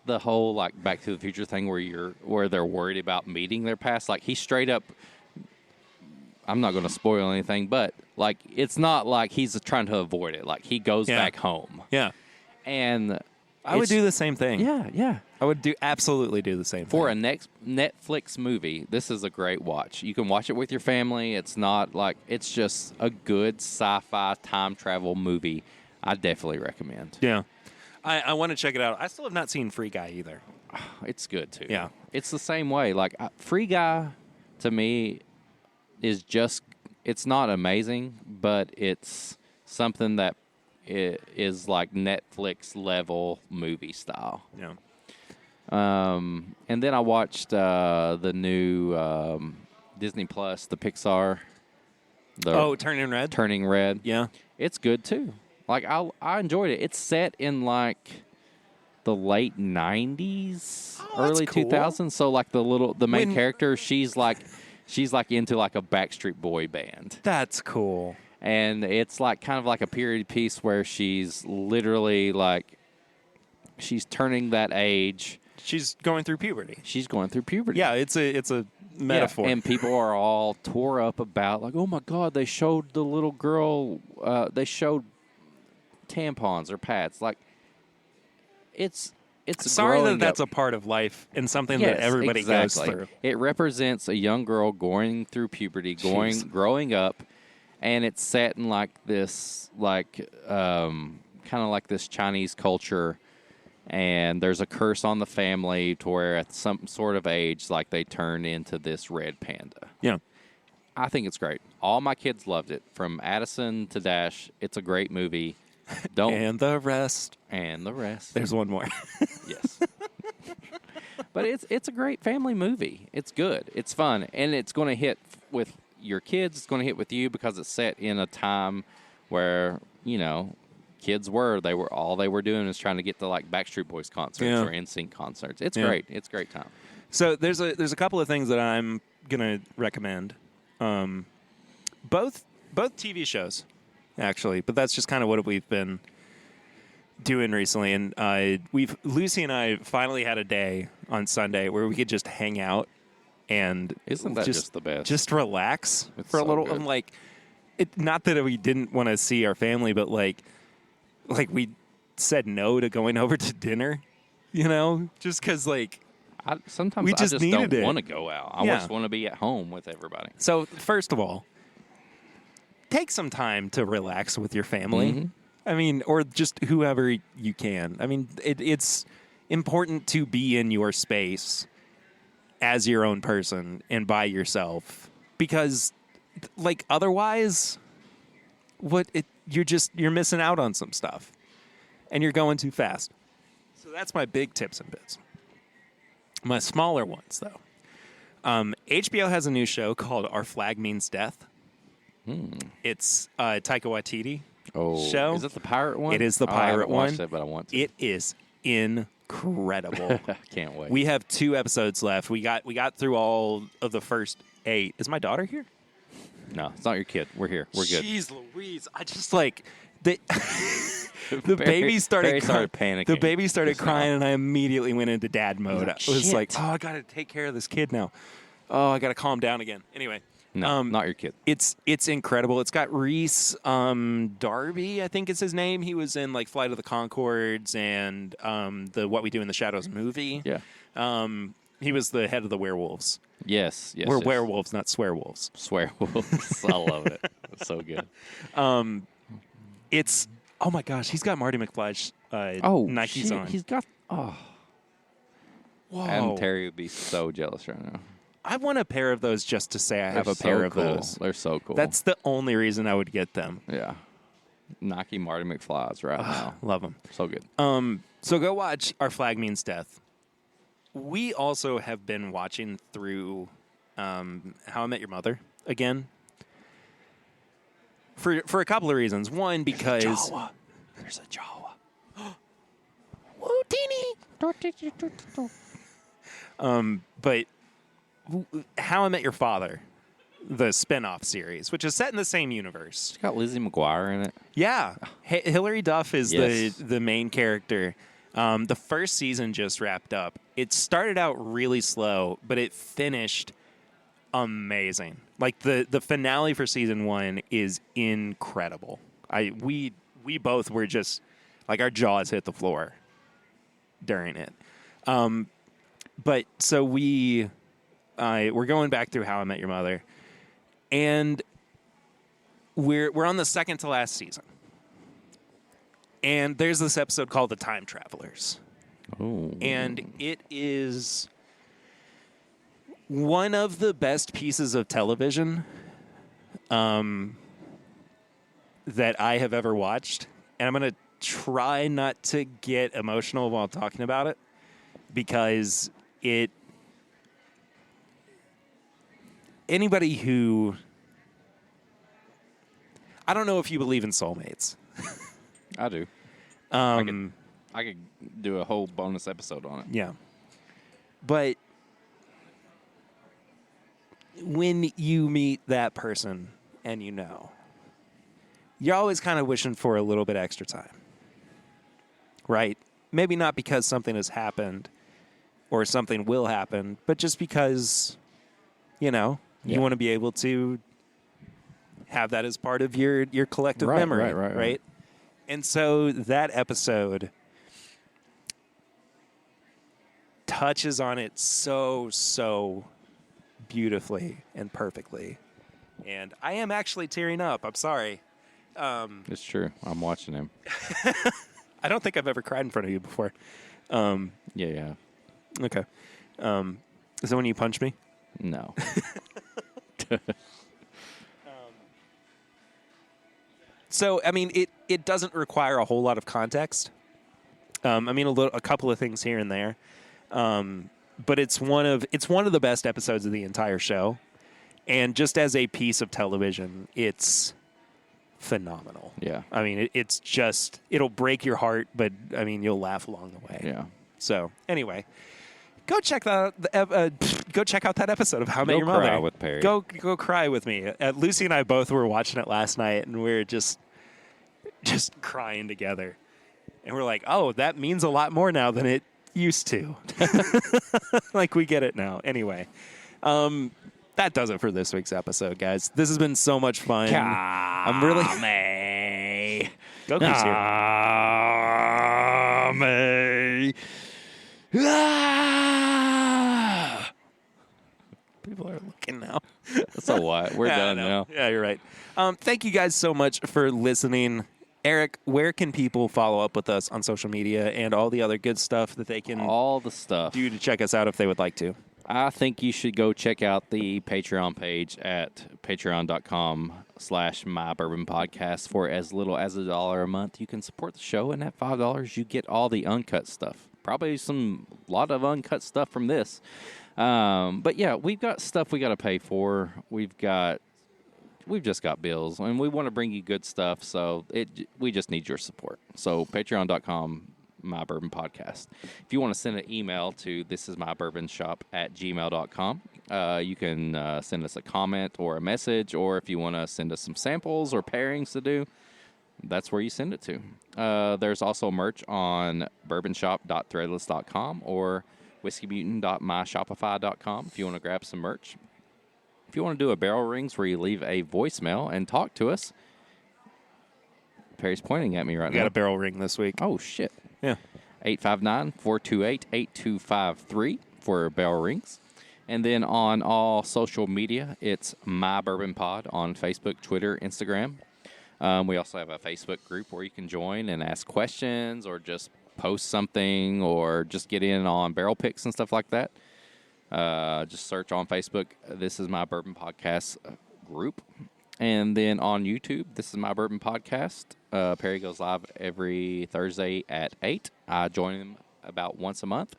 the whole like Back to the Future thing where they're worried about meeting their past. Like he straight up, I'm not going to spoil anything, but like it's not like he's trying to avoid it. Like he goes back home. Yeah. And I would do the same thing. Yeah. I would absolutely do the same thing. For a next Netflix movie, this is a great watch. You can watch it with your family. It's not like it's just a good sci-fi time travel movie. I definitely recommend. Yeah. I want to check it out. I still have not seen Free Guy either. It's good too. Yeah. It's the same way. Like Free Guy to me is just it's not amazing, but it's something that is like Netflix level movie style. Yeah. And then I watched the new Disney Plus, the Pixar. Turning Red? Turning Red. Yeah. It's good too. Like I enjoyed it. It's set in like the late 90s, early cool. 2000s. So like the main character, she's like into like a Backstreet Boy band. That's cool. And it's like kind of like a period piece where she's literally like she's turning that age. She's going through puberty. Yeah, it's a metaphor. Yeah, and people are all tore up about like, oh my God, they showed the little girl. They showed tampons or pads. Like, it's sorry growing that's up. a part of life and something that everybody goes through. It represents a young girl going through puberty, growing up, and it's set in like this, like kind of like this Chinese culture. And there's a curse on the family to where at some sort of age, like they turn into this red panda. Yeah. I think it's great. All my kids loved it, from Addison to Dash. It's a great movie. And the rest. There's one more. Yes. But it's a great family movie. It's good. It's fun. And it's going to hit with your kids. It's going to hit with you because it's set in a time where, kids all they were doing is trying to get to like Backstreet Boys concerts or NSYNC concerts. It's great. It's a great time. So there's a couple of things that I'm gonna recommend. Both TV shows, actually, but that's just kind of what we've been doing recently. And Lucy and I finally had a day on Sunday where we could just hang out and isn't that just the best? Just relax for a so little. good. I'm like, not that we didn't want to see our family, but like we said no to going over to dinner, just because sometimes we just don't it. want to go out. I just want to be at home with everybody. So first of all, take some time to relax with your family. Mm-hmm. I mean, or just whoever you can. I mean, it's important to be in your space as your own person and by yourself because like otherwise, you're missing out on some stuff, and you're going too fast. So that's my big tips and bits. My smaller ones, though. HBO has a new show called Our Flag Means Death. It's Taika Waititi show. Is it the pirate one? It is the I pirate haven't one. watched it, but I want to. It is incredible. Can't wait. We have 2 episodes left. We got through all of the first 8. Is my daughter here? No, it's not your kid. We're here. We're good. Jeez Louise. I just like the baby Barry started panicking. The baby started Just crying, and I immediately went into dad mode. I was like, "Oh, I got to take care of this kid now. Oh, I got to calm down again." Anyway, No, not your kid. It's incredible. It's got Reese Darby, I think is his name. He was in like Flight of the Conchords and the What We Do in the Shadows movie. Yeah. He was the head of the werewolves. Yes. We're yes. werewolves, not swearwolves. Swearwolves. I love it. It's so good. It's oh my gosh, he's got Marty McFly's Nikes shit, on. He's got. Oh. Whoa. Adam Terry would be so jealous right now. I want a pair of those just to say I have They're a pair so of cool. those. They're so cool. That's the only reason I would get them. Yeah. Nike Marty McFly's right now. Love them. So good. So go watch Our Flag Means Death. We also have been watching through How I Met Your Mother again. For a couple of reasons. One, because There's a Jawa. Woo, teeny. but How I Met Your Father, the spin-off series, which is set in the same universe. It's got Lizzie McGuire in it. Yeah. Hilary Duff is Yes. the main character. The first season just wrapped up. It started out really slow, but it finished amazing. Like the finale for season 1 is incredible. We both were just like our jaws hit the floor during it. But so we're going back through How I Met Your Mother, and we're on the second to last season. And there's this episode called The Time Travelers. Oh. And it is one of the best pieces of television that I have ever watched. And I'm going to try not to get emotional while talking about it, because anybody who, I don't know if you believe in soulmates. I do. I could do a whole bonus episode on it. Yeah. But when you meet that person and you're always kind of wishing for a little bit extra time. Right? Maybe not because something has happened or something will happen, but just because, you want to be able to have that as part of your collective memory. Right? And so that episode touches on it so beautifully and perfectly. And I am actually tearing up. I'm sorry. It's true. I'm watching him. I don't think I've ever cried in front of you before. Yeah. Okay. Is that when you punch me? No. So, I mean, it doesn't require a whole lot of context. A couple of things here and there. But it's one of the best episodes of the entire show. And just as a piece of television, it's phenomenal. Yeah. I mean, it'll break your heart, but I mean, you'll laugh along the way. Yeah. So, anyway, go check that. Go check out that episode of How I Met Your Mother. Go cry with Perry. Go cry with me. Lucy and I both were watching it last night, and we were just crying together. And we're like, oh, that means a lot more now than it used to. Like, we get it now. Anyway, that does it for this week's episode, guys. This has been so much fun. I'm really... Goku's here. People are looking now. So what? We're done now. Yeah, you're right. Thank you guys so much for listening. Eric, where can people follow up with us on social media and all the other good stuff that they can all the stuff do to check us out if they would like to? I think you should go check out the Patreon page at patreon.com/mybourbonpodcast. For as little as $1 a month, you can support the show, and at $5, you get all the uncut stuff. Probably lot of uncut stuff from this. But yeah, we've got stuff we got to pay for. We've just got bills, and we want to bring you good stuff. So we just need your support. So patreon.com/mybourbonpodcast. If you want to send an email to thisismybourbonshop@gmail.com, you can send us a comment or a message, or if you want to send us some samples or pairings to do, that's where you send it to. There's also merch on bourbonshop.threadless.com or whiskeymutant.myshopify.com if you want to grab some merch. If you want to do a barrel rings where you leave a voicemail and talk to us, Perry's pointing at me right now. Got a barrel ring this week. Oh, shit. Yeah. 859-428-8253 for barrel rings. And then on all social media, it's My Bourbon Pod on Facebook, Twitter, Instagram. We also have a Facebook group where you can join and ask questions or just post something or just get in on barrel picks and stuff like that. Just search on Facebook, This Is My Bourbon Podcast group. And then on YouTube, This Is My Bourbon Podcast. Perry goes live every Thursday at 8. I join him about once a month.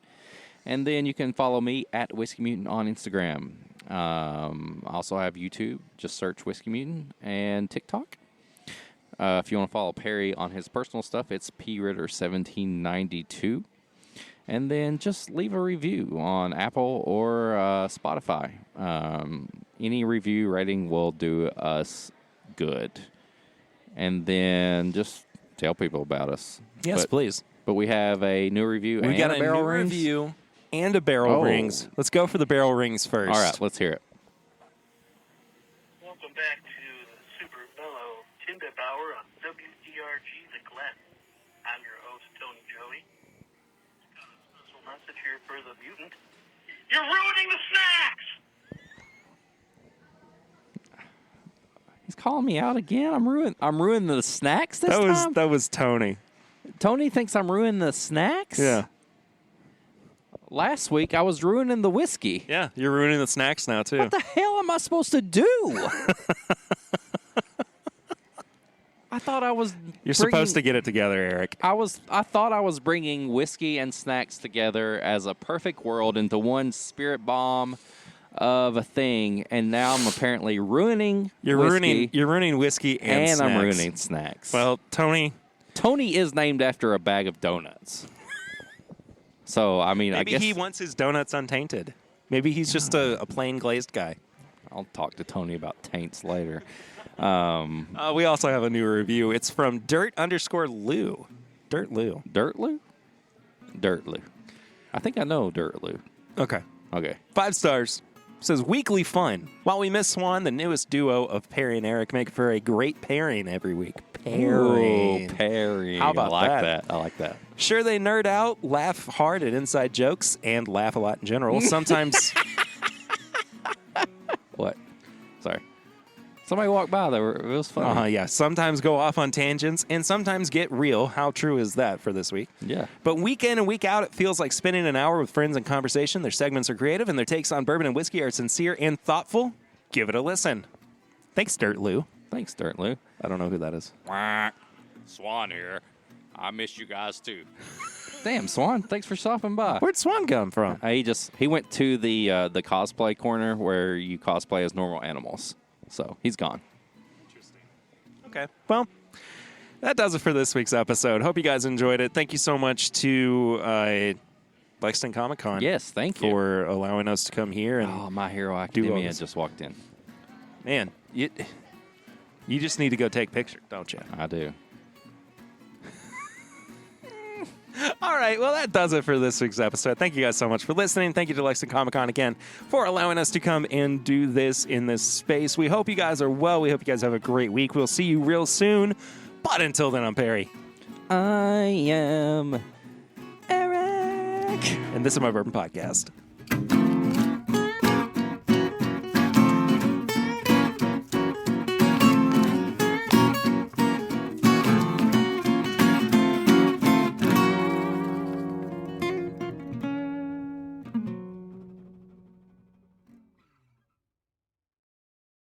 And then you can follow me at Whiskey Mutant on Instagram. I also have YouTube. Just search Whiskey Mutant and TikTok. If you want to follow Perry on his personal stuff, it's PRitter1792. And then just leave a review on Apple or Spotify. Any review rating will do us good. And then just tell people about us. Yes, please. But we have a new review and got a barrel new rings. review and a barrel rings. Let's go for the barrel rings first. All right, let's hear it. Welcome back to the Super Mellow Timbit Hour on WDRG The Glen. I'm your host, Tony Joey. Got a special message here for the mutant. You're ruining the snacks! He's calling me out again. I'm ruining the snacks this time? That was Tony. Tony thinks I'm ruining the snacks? Yeah. Last week, I was ruining the whiskey. Yeah, you're ruining the snacks now, too. What the hell am I supposed to do? I thought I was You're supposed to get it together, Eric. I thought I was bringing whiskey and snacks together as a perfect world into one spirit bomb of a thing, and now I'm apparently ruining whiskey. You're ruining whiskey and snacks. I'm ruining snacks. Well, Tony is named after a bag of donuts. So, I mean, maybe I guess he wants his donuts untainted. Maybe he's just a plain glazed guy. I'll talk to Tony about taints later. We also have a new review. It's from Dirt_Lou. Dirt Lou. Dirt Lou? Dirt Lou. I think I know Dirt Lou. Okay. 5 stars. Says, weekly fun. While we miss Swan, the newest duo of Perry and Eric make for a great pairing every week. Pairing. How about that? I like that. Sure, they nerd out, laugh hard at inside jokes, and laugh a lot in general. Sometimes... What? Sorry. Somebody walked by. It was funny. Yeah. Sometimes go off on tangents, and sometimes get real. How true is that for this week? Yeah. But week in and week out, it feels like spending an hour with friends in conversation. Their segments are creative, and their takes on bourbon and whiskey are sincere and thoughtful. Give it a listen. Thanks, Dirt Lou. Thanks, Dirt Lou. I don't know who that is. Swan here. I miss you guys, too. Damn, Swan. Thanks for stopping by. Where'd Swan come from? He went to the cosplay corner where you cosplay as normal animals. So he's gone. Interesting. Okay. Well, that does it for this week's episode. Hope you guys enjoyed it. Thank you so much to Lexington Comic Con. Yes, thank you. For allowing us to come here. And My Hero Academia just walked in. Man, you just need to go take pictures, don't you? I do. All right, well, that does it for this week's episode. Thank you guys so much for listening. Thank you to Lexington Comic Con again for allowing us to come and do this in this space. We hope you guys are well. We hope you guys have a great week. We'll see you real soon. But until then, I'm Perry. I am Eric. And this is my Bourbon Podcast.